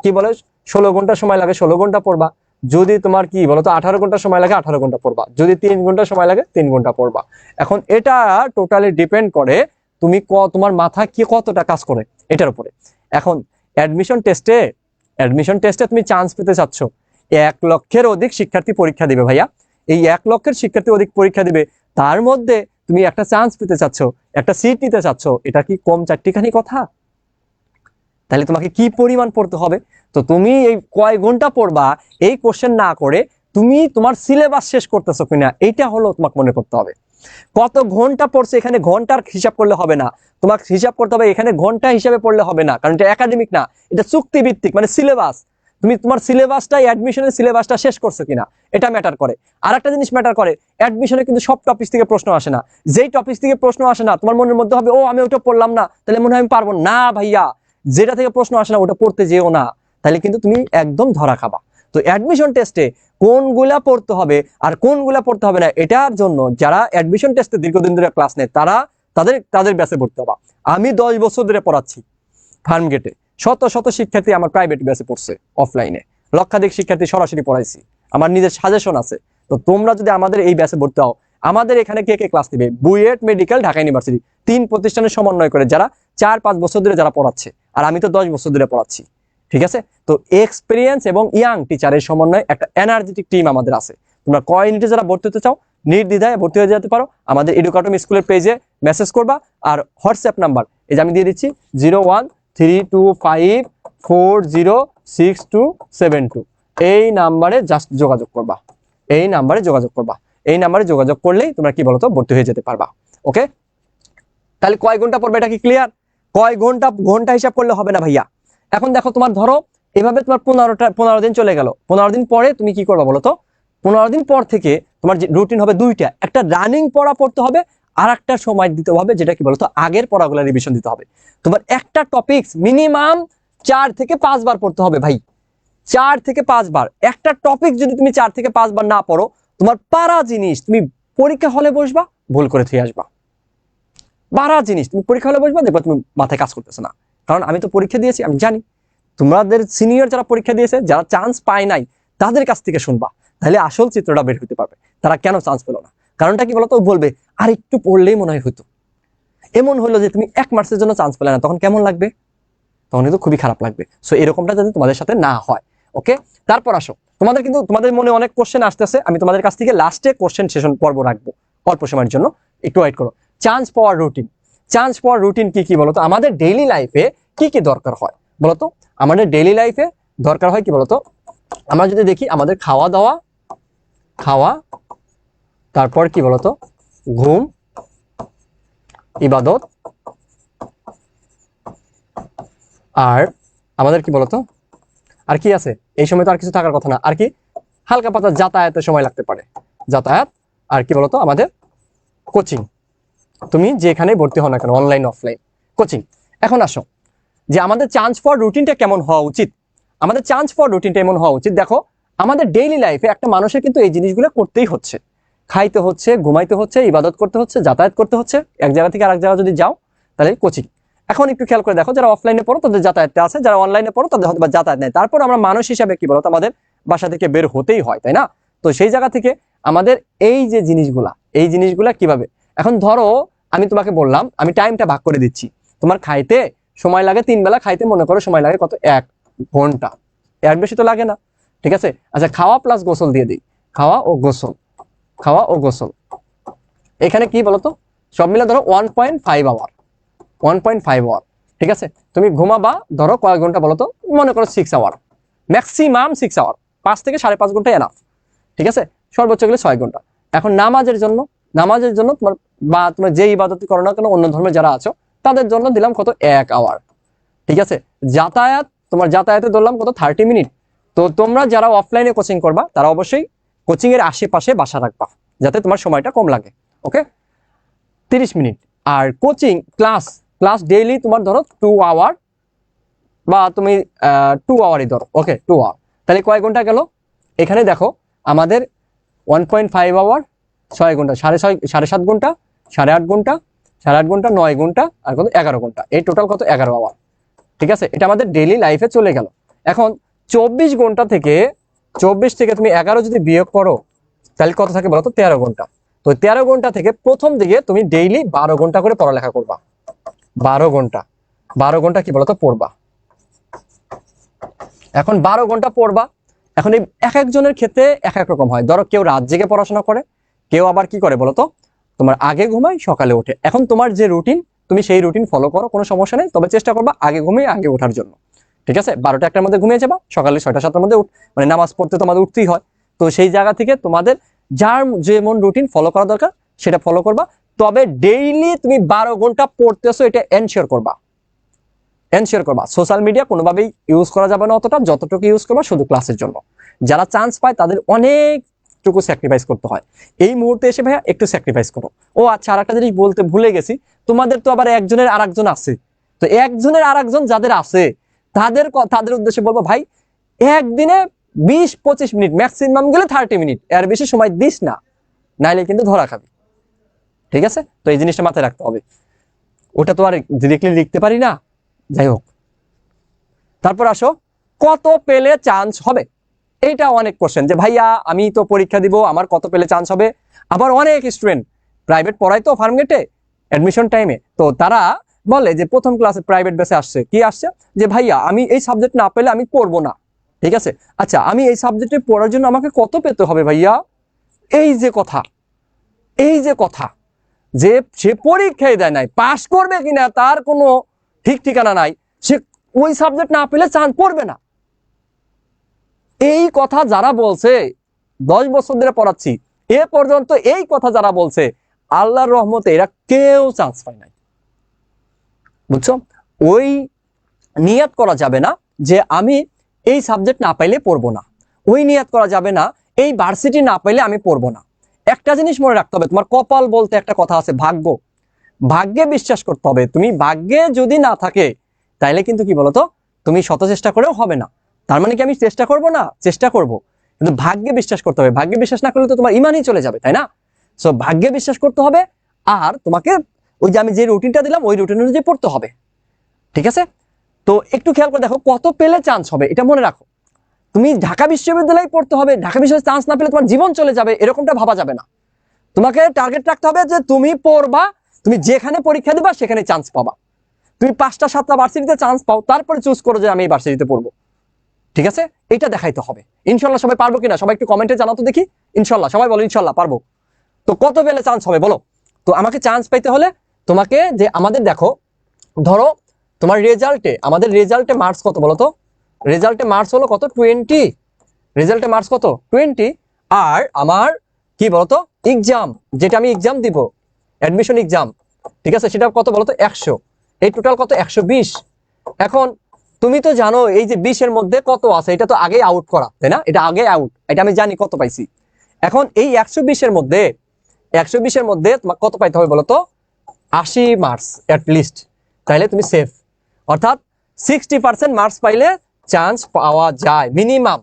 কি বলে 16 ঘন্টা সময় লাগে 16 ঘন্টা পড়বা। যদি তোমার কি বলতো 18 ঘন্টা সময় লাগে 18 ঘন্টা পড়বা। যদি 3 ঘন্টা সময় লাগে 3 ঘন্টা পড়বা। এখন এটা টোটালি ডিপেন্ড করে তুমি তোমার মাথা কি কতটা কাজ করে এটার উপরে। এখন অ্যাডমিশন টেস্টে তুমি চান্স পেতে চাচ্ছ, 1 লক্ষের অধিক শিক্ষার্থী পরীক্ষা দিবে ভাইয়া। এই 1 লক্ষের শিক্ষার্থী অধিক পরীক্ষা দিবে, তার মধ্যে তুমি একটা চান্স পেতে চাচ্ছ, একটা সিট নিতে চাচ্ছ, এটা কি কম চারটিখানি কথা? তাহলে তোমাকে কি পরিমাণ পড়তে হবে? তো তুমি এই কয় ঘন্টা পড়বা এই কোশ্চেন না করে তুমি তোমার সিলেবাস শেষ করতেছো কিনা এইটা হলো তোমাকে মনে করতে হবে। কত ঘন্টা পড়ছে এখানে ঘন্টার হিসাব করলে হবে না, তোমাকে হিসাব করতে হবে এখানে ঘন্টা হিসাবে পড়লে হবে না, কারণ এটা একাডেমিক না, এটা চুক্তি ভিত্তিক, মানে সিলেবাস। তুমি তোমার সিলেবাসটা, অ্যাডমিশনের সিলেবাসটা শেষ করছো কিনা এটা ম্যাটার করে। আর একটা জিনিস ম্যাটার করে, অ্যাডমিশনে কিন্তু সব টপিক থেকে প্রশ্ন আসে না। যেই টপিক থেকে প্রশ্ন আসে না তোমার মনের মধ্যে হবে ও আমি ওটা পড়লাম না, তাহলে মনে হয় আমি পারবো না। ভাইয়া, যেটা থেকে প্রশ্ন আসে না ওটা পড়তে যেও না, তাহলে কিন্তু তুমি একদম ধরা খাবা। তো অ্যাডমিশন টেস্টে কোনগুলা পড়তে হবে আর কোনগুলা পড়তে হবে না, এটার জন্য যারা অ্যাডমিশন টেস্টে দীর্ঘদিন ধরে ক্লাস নেয় তাদের ব্যাচে ভর্তি হবা। আমি 10 বছর ধরে পড়াচ্ছি ফার্মগেটে, শত শত শিক্ষার্থী আমার প্রাইভেট ব্যাচে পড়ছে, অফলাইনে লক্ষাধিক শিক্ষার্থী সরাসরি পড়াইছি, আমার নিজের সাজেশন আছে। তো তোমরা যদি আমাদের এই ব্যাচে ভর্তি হও, আমাদের এখানে কে কে ক্লাস দিবে? বুয়েট মেডিকেল, ঢাকা ইউনিভার্সিটি, 3 প্রতিষ্ঠানের সমন্বয় করে যারা 4-5 বছর ধরে যারা পড়াচ্ছে, আর আমি তো 10 বছর ধরে পড়াচ্ছি। ঠিক আছে, তো এক্সপিরিয়েন্স এবং ইয়াং টিচারের সমন্বয়ে একটা এনার্জেটিক টিম আমাদের আছে। তোমরা কয় ইউনিটে যারা ভর্তি হতে চাও নির্দ্বিধায় ভর্তি হয়ে যেতে পারো। আমাদের এডুকাটম স্কুলের পেজে মেসেজ করবা, আর হোয়াটসঅ্যাপ নাম্বার এই যে আমি দিয়ে দিচ্ছি 0132540627 এই নাম্বারে জাস্ট যোগাযোগ করবা, এই নাম্বারে যোগাযোগ করবা। এই নাম্বারে যোগাযোগ করলেই তোমরা কি বলতো ভর্তি হয়ে যেতে পারবা। ওকে, তাহলে কয় ঘন্টা পড়বে এটা কি ক্লিয়ার? কয় ঘন্টা, ঘন্টা হিসাব করলে হবে না ভাইয়া। এখন দেখো তোমার ধরো এভাবে তোমার 15 দিন চলে গেল। 15 দিন পরে তুমি কি করবা বলো তো? 15 দিন পর থেকে তোমার যে রুটিন হবে দুইটা, একটা রানিং পড়া পড়তে হবে, আর একটা সময় দিতে হবে যেটা কি বলতো আগের পড়াগুলো রিভিশন দিতে হবে। তোমার একটা টপিকস মিনিমাম 4 থেকে 5 বার পড়তে হবে ভাই, 4 থেকে 5 বার। একটা টপিক যদি তুমি 4 থেকে 5 বার না পড়ো, তোমার পারা জিনিস তুমি পরীক্ষা হলে বসবা ভুল করে থুয়ে আসবা। পারা জিনিস তুমি পরীক্ষা হলে বসবা, দেখবা তুমি মাথায় কাজ করতেছে না। কারণ আমি তো পরীক্ষা দিয়েছি, আমি জানি। তোমাদের সিনিয়র যারা পরীক্ষা দিয়েছে, যারা চান্স পায় নাই, তাদের কাছ থেকে শুনবা, তাহলে আসল চিত্রটা বের হতে পারবে তারা কেন চান্স পেলো না। কারণটা কি বলতো? বলবে আর একটু পড়লেই মনে হয় হতো। এমন হলো যে তুমি 1 মাসের জন্য চান্স পেলে না, তখন কেমন লাগবে? তখন কিন্তু খুবই খারাপ লাগবে। সো এরকমটা যাতে তোমাদের সাথে না হয়। ওকে, তারপর আসো, তোমাদের মনে অনেক কোশ্চেন আসতেছে, আমি তোমাদের কাছ থেকে লাস্টে কোশ্চেন সেশন পর্ব রাখবো অল্প সময়ের জন্য, একটু ওয়েট করো। চান্স পাওয়ার রুটিন, চান্স পাওয়ার রুটিন কি কি বলতো? আমাদের ডেইলি লাইফে কি কি দরকার হয় বলতো? আমাদের ডেইলি লাইফে দরকার হয় কি বলতো? আমরা যদি দেখি আমাদের খাওয়া দাওয়া, তারপর কি বলতো ঘুম, ইবাদত, আর আমাদের কি বলতো আর কি আছে এই সময়? তো আর কিছু থাকার কথা না। আর কি হালকা পাতলা যাতায়াতের সময় লাগতে পারে, যাতায়াত, আর কি বলতো আমাদের কোচিং। তুমি যেখানে ভর্তি হও না কেন, অনলাইন অফলাইন কোচিং। এখন আসো যে আমাদের চান্স ফর রুটিনটা কেমন হওয়া উচিত। আমাদের চান্স ফর রুটিনটা এমন হওয়া উচিত, দেখো আমাদের ডেইলি লাইফে একটা মানুষের কিন্তু এই জিনিসগুলো করতেই হচ্ছে। খাইতে হচ্ছে, ঘুমাইতে হচ্ছে, ইবাদত করতে হচ্ছে, যাতায়াত করতে হচ্ছে। এক জায়গা থেকে আরেক জায়গা যদি যাও তাহলে কোচিং। এখন একটু খেয়াল করে দেখো, যারা অফলাইনে পড়ো তাদের যাতায়াতটা আছে, যারা অনলাইনে পড়ো তাদের হয়তো যাতায়াত নেই। তারপর আমরা মানুষ হিসাবে কি বলতো আমাদের বাসা থেকে বের হতেই হয়, তাই না? তো সেই জায়গা থেকে আমাদের এই যে জিনিসগুলা কিভাবে, এখন ধরো আমি তোমাকে বললাম আমি টাইমটা ভাগ করে দিচ্ছি। তোমার খাইতে সময় লাগে 3 বেলা খাইতে, মনে করো সময় লাগে কত? 1 ঘন্টা, এর বেশি তো লাগে না। ঠিক আছে, আচ্ছা খাওয়া প্লাস গোসল দিয়ে দিই, খাওয়া ও গোসল এখানে কি বলতো সব মিলে ধরো 1.5 আওয়ার, 1.5 আওয়ার। ঠিক আছে, তুমি ঘুমাবা ধরো কয়েক ঘন্টা বলতো, মনে করো 6 আওয়ার, ম্যাক্সিমাম 6 আওয়ার, 5 থেকে 5.5 ঘন্টা এনাফ। ঠিক আছে, সর্বোচ্চ গেলে 6 ঘন্টা। এখন নামাজের জন্য তোমার বা তোমার যে ইবাদত করো না কেন অন্য ধর্মে যারা আছো তাদের জন্য দিলাম কত? 1 আওয়ার। ঠিক আছে, তোমার যাতায়াতে ধরলাম কত? 30 মিনিট। তো তোমরা যারা অফলাইনে কোচিং করবা তারা অবশ্যই কোচিং এর আশেপাশে বাসা রাখবা যাতে তোমার সময়টা কম লাগে। ওকে, 30 মিনিট। আর কোচিং ক্লাস ডেইলি তোমার ধরো 2 আওয়ার, বা তুমি 2 আওয়ারই ধরো। ওকে, 2 আওয়ার, তাহলে কয় ঘন্টা গেল? এখানে দেখো আমাদের 1.5 আওয়ার, 6 ঘন্টা, 7.5 ঘন্টা, 8.5 ঘন্টা, 8.5 ঘন্টা, 9 ঘন্টা, আর কত? 11 ঘন্টা। এই টোটাল কত? 11 আওয়ার। ঠিক আছে, এটা আমাদের ডেইলি লাইফে চলে গেল। এখন 24 ঘন্টা থেকে তুমি 11 যদি বিয়োগ করো তাহলে কত থাকে বলো তো? 13 ঘন্টা। তো 13 ঘন্টা থেকে প্রথম দিকে তুমি ডেইলি 12 ঘন্টা করে পড়ালেখা করবা। 12 ঘন্টা কি বলতো পড়বা। এখন 12 ঘন্টা পড়বা। এখন এই এক একজনের ক্ষেত্রে এক এক রকম হয়। ধরো কেউ রাত জেগে পড়াশোনা করে, কেউ আবার কি করে বলতো তোমার আগে ঘুমায় সকালে ওঠে। এখন তোমার যে রুটিন তুমি সেই রুটিন ফলো করো, কোনো সমস্যা নেই, তবে চেষ্টা করবা আগে ঘুমিয়ে আগে ওঠার জন্য। ঠিক আছে, 12টা 1টার মধ্যে ঘুমিয়ে যাবা, সকালে 6টা 7টার মধ্যে মানে নামাজ পড়তে তোমাদের উঠতেই হয়। তো সেই জায়গা থেকে তোমাদের যার যেমন রুটিন ফলো করা দরকার সেটা ফলো করবা। তবে ডেইলি তুমি 12 ঘন্টা পড়তেছো এটা এনশিওর করবা। সোশ্যাল মিডিয়া কোনোভাবেই ইউজ করা যাবে না অতটা, যতটুকু ইউজ করবা শুধু ক্লাসের জন্য। যারা চান্স পায় তাদের অনেকটুকু স্যাক্রিফাইস করতে হয়। এই মুহূর্তে এসে ভাইয়া একটু স্যাক্রিফাইস করো। ও আচ্ছা, আর একটা জিনিস বলতে ভুলে গেছি, তোমাদের তো আবার একজনের আরেকজন আছে। তো একজনের আরেকজন যাদের আছে তাদের উদ্দেশ্যে বলবো, ভাই একদিনে 20-25 মিনিট, ম্যাক্সিমাম গেলে 30 মিনিট, এর বেশি সময় দিস না, নাইলে কিন্তু ধরা খাবি। ঠিক আছে, তো এই জিনিসটা মাথায় রাখতে হবে। ওটা তো আর ডিরেক্টলি লিখতে পারি না, যাই হোক। তারপর আসো, কত পেলে চান্স হবে? এইটা অনেক কোশ্চেন যে ভাইয়া আমি তো পরীক্ষা দিব, আমার কত পেলে চান্স হবে। আবার অনেক স্টুডেন্ট প্রাইভেট পড়ায় তো ফার্মগেটে অ্যাডমিশন টাইমে, তো তারা বলে যে প্রথম ক্লাসে প্রাইভেট বেসে আসছে, কি আসছে যে ভাইয়া আমি এই সাবজেক্ট না পেলে আমি পড়বো না। ঠিক আছে, আচ্ছা আমি এই সাবজেক্টে পড়ার জন্য আমাকে কত পেতে হবে ভাইয়া? এই যে কথা, এই যে কথা, যে সে পরীক্ষায় দেয় নাই, পাশ করবে কিনা তার কোনো ঠিক ঠিকানা নাই, সে ওই সাবজেক্ট না পেলে চান্স পড়বে না। এই কথা যারা বলছে, 10 বছর ধরে পড়াচ্ছি, এ পর্যন্ত এই কথা যারা বলছে, আল্লাহর রহমতে এরা কেউ চান্স পায় নাই। বুঝছো? ওই নিয়ত করা যাবে না যে আমি এই সাবজেক্ট না পাইলে পড়বো না, ওই নিয়ত করা যাবে না এই ভার্সিটি না পাইলে আমি পড়বো না। একটা জিনিস মনে রাখতে হবে, তোমার কপাল বলতে একটা কথা আছে, ভাগ্য, ভাগ্যে বিশ্বাস করতে হবে। তুমি ভাগ্যে যদি না থাকে তাইলে কিন্তু কি বলতো, তুমি শত চেষ্টা করেও হবে না। তার মানে কি আমি চেষ্টা করব না? চেষ্টা করব, কিন্তু ভাগ্যে বিশ্বাস করতে হবে। ভাগ্যে বিশ্বাস না করলে তো তোমার ইমানই চলে যাবে, তাই না? সো ভাগ্যে বিশ্বাস করতে হবে, আর তোমাকে ওই যে আমি যে রুটিনটা দিলাম ওই রুটিন অনুযায়ী পড়তে হবে। ঠিক আছে, তো একটু খেয়াল করে দেখো কত পেলে চান্স হবে, এটা মনে রাখো। তুমি ঢাকা বিশ্ববিদ্যালয়ে পড়তে হবে, ঢাকা বিশ্ববিদ্যালয়ে চান্স না পেলে তোমার জীবন চলে যাবে, এরকমটা ভাবা যাবে না। তোমাকে টার্গেট রাখতে হবে যে তুমি পড়বা, তুমি যেখানে পরীক্ষা দিবা সেখানে চান্স পাবা। তুমি 5টা 7টা ভার্সিটিতে চান্স পাও, তারপরে চুজ করো যে আমি এই ভার্সিটিতে পড়বো। ঠিক আছে, এটা দেখাইতে হবে। ইনশাল্লাহ সবাই পারবো কিনা সবাই একটু কমেন্টে জানাতো দেখি। ইনশাল্লাহ সবাই বলো ইনশাল্লাহ পারবো। তো কত পেলে চান্স হবে বলো? তো আমাকে চান্স পাইতে হলে তোমাকে যে আমাদের দেখো, ধরো তোমার রেজাল্টে, আমাদের রেজাল্টে মার্কস কত বলো তো? রেজাল্টে মার্কস হলো কত? 20। রেজাল্টে মার্কস কত? 20। আর আমার কি বলতো এক্সাম, যেটা আমি এক্সাম দিব, অ্যাডমিশন এক্সাম, ঠিক আছে, সেটা কত বলতো? 100। এই টোটাল কত? 120। এখন তুমি তো জানো এই যে 20-এর মধ্যে কত আছে, এটা তো আগে আউট করা, তাই না? এটা আগে আউট, এটা আমি জানি কত পাইছি। এখন এই 120-এর মধ্যে, 120-এর মধ্যে তোমার কত পাইতে হবে বলতো? 80 মার্কস অ্যাটলিস্ট, তাইলে তুমি সেফ। অর্থাৎ 60% মার্কস পাইলে চান্স পাওয়া যায় মিনিমাম।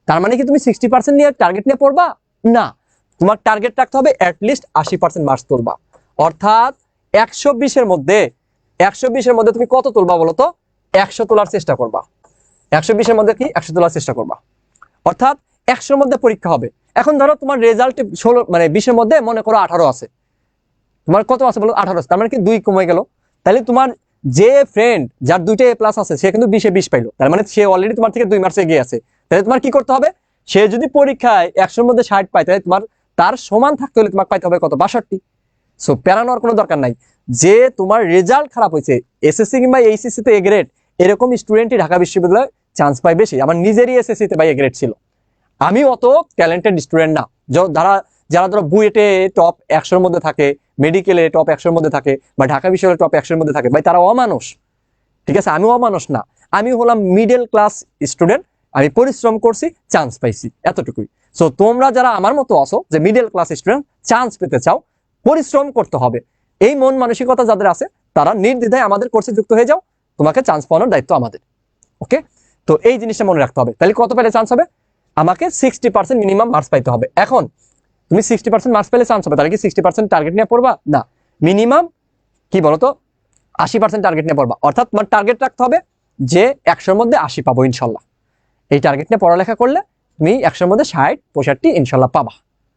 তার মানে কি তুমি 60% নিয়ে টার্গেট নিয়ে পড়বা? না, তোমার টার্গেট রাখতে হবে অ্যাটলিস্ট 80% মার্কস তুলবা। অর্থাৎ 120-এর মধ্যে, 120-এর মধ্যে তুমি কত তুলবা বলতো? 100 তোলার চেষ্টা করবা। 120-এর মধ্যে কি 100 তোলার চেষ্টা করবা। অর্থাৎ 100-এর মধ্যে পরীক্ষা হবে। এখন ধরো তোমার রেজাল্টে 16 মানে 20-এর মধ্যে মনে করো 18 আছে, তোমার কত আছে বলো? 18 আছে, তার মানে কি 2 কমে গেল। তাহলে তোমার যে ফ্রেন্ড যার 2টা A+ আছে সে কিন্তু 20-এ 20 পাইলো, তার মানে সে অলরেডি তোমার থেকে 2 মার্কস এগিয়ে আছে। তাহলে তোমার কি করতে হবে? সে যদি পরীক্ষায় 100-এর মধ্যে 60 পায়, তাহলে তোমার তার সমান থাকতে হলে তোমাকে পাইতে হবে কত? 62। সো প্যারানোর কোনো দরকার নাই। যে তোমার রেজাল্ট খারাপ হয়েছে, এসএসসি কিংবা এইচএসসি তে এ গ্রেড, এরকম স্টুডেন্টই ঢাকা বিশ্ববিদ্যালয়ে চান্স পায় বেশি। আমার নিজেরই এসএসসি তে এ গ্রেড ছিল, আমি অত ট্যালেন্টেড স্টুডেন্ট না। যারা যারা ধরো বুয়েটে টপ 100-এর মধ্যে থাকে, মেডিকেলে টপ 100-এর মধ্যে থাকে, বা ঢাকা বিশ্ববিদ্যালয়ে টপ 100-এর মধ্যে থাকে, ভাই তারা অমানুষ। ঠিক আছে, আমি অমানুষ না, আমি হলাম মিডল ক্লাস স্টুডেন্ট। আমি পরিশ্রম করছি, চান্স পাইছি, এতটুকুই। সো তোমরা যারা আমার মতো আছো যে মিডল ক্লাস স্টুডেন্ট, চান্স পেতে চাও, পরিশ্রম করতে হবে, এই মন মানসিকতা যাদের আছে তারা নির্দ্বিধায় আমাদের কোর্সে যুক্ত হয়ে যাও, তোমাকে চান্স পাওয়ানোর দায়িত্ব আমাদের। ওকে, তো এই জিনিসটা মনে রাখতে হবে। তাহলে কত পেলে চান্স হবে? আমাকে 60% মিনিমাম মার্কস পাইতে হবে। এখন তুমি 60% মার্কস পেলে চান্স হবে, তাহলে কি 60% টার্গেট নিয়ে পড়বা? না, মিনিমাম কি বলতো 80% টার্গেট নিয়ে পড়বা। অর্থাৎ তোমার টার্গেট রাখতে হবে যে 100-এর মধ্যে 80 পাবো ইনশাল্লাহ। এই টার্গেট নিয়ে পড়ালেখা করলে তুমি 100-এর মধ্যে 60 65 ইনশাল্লাহ পাবা,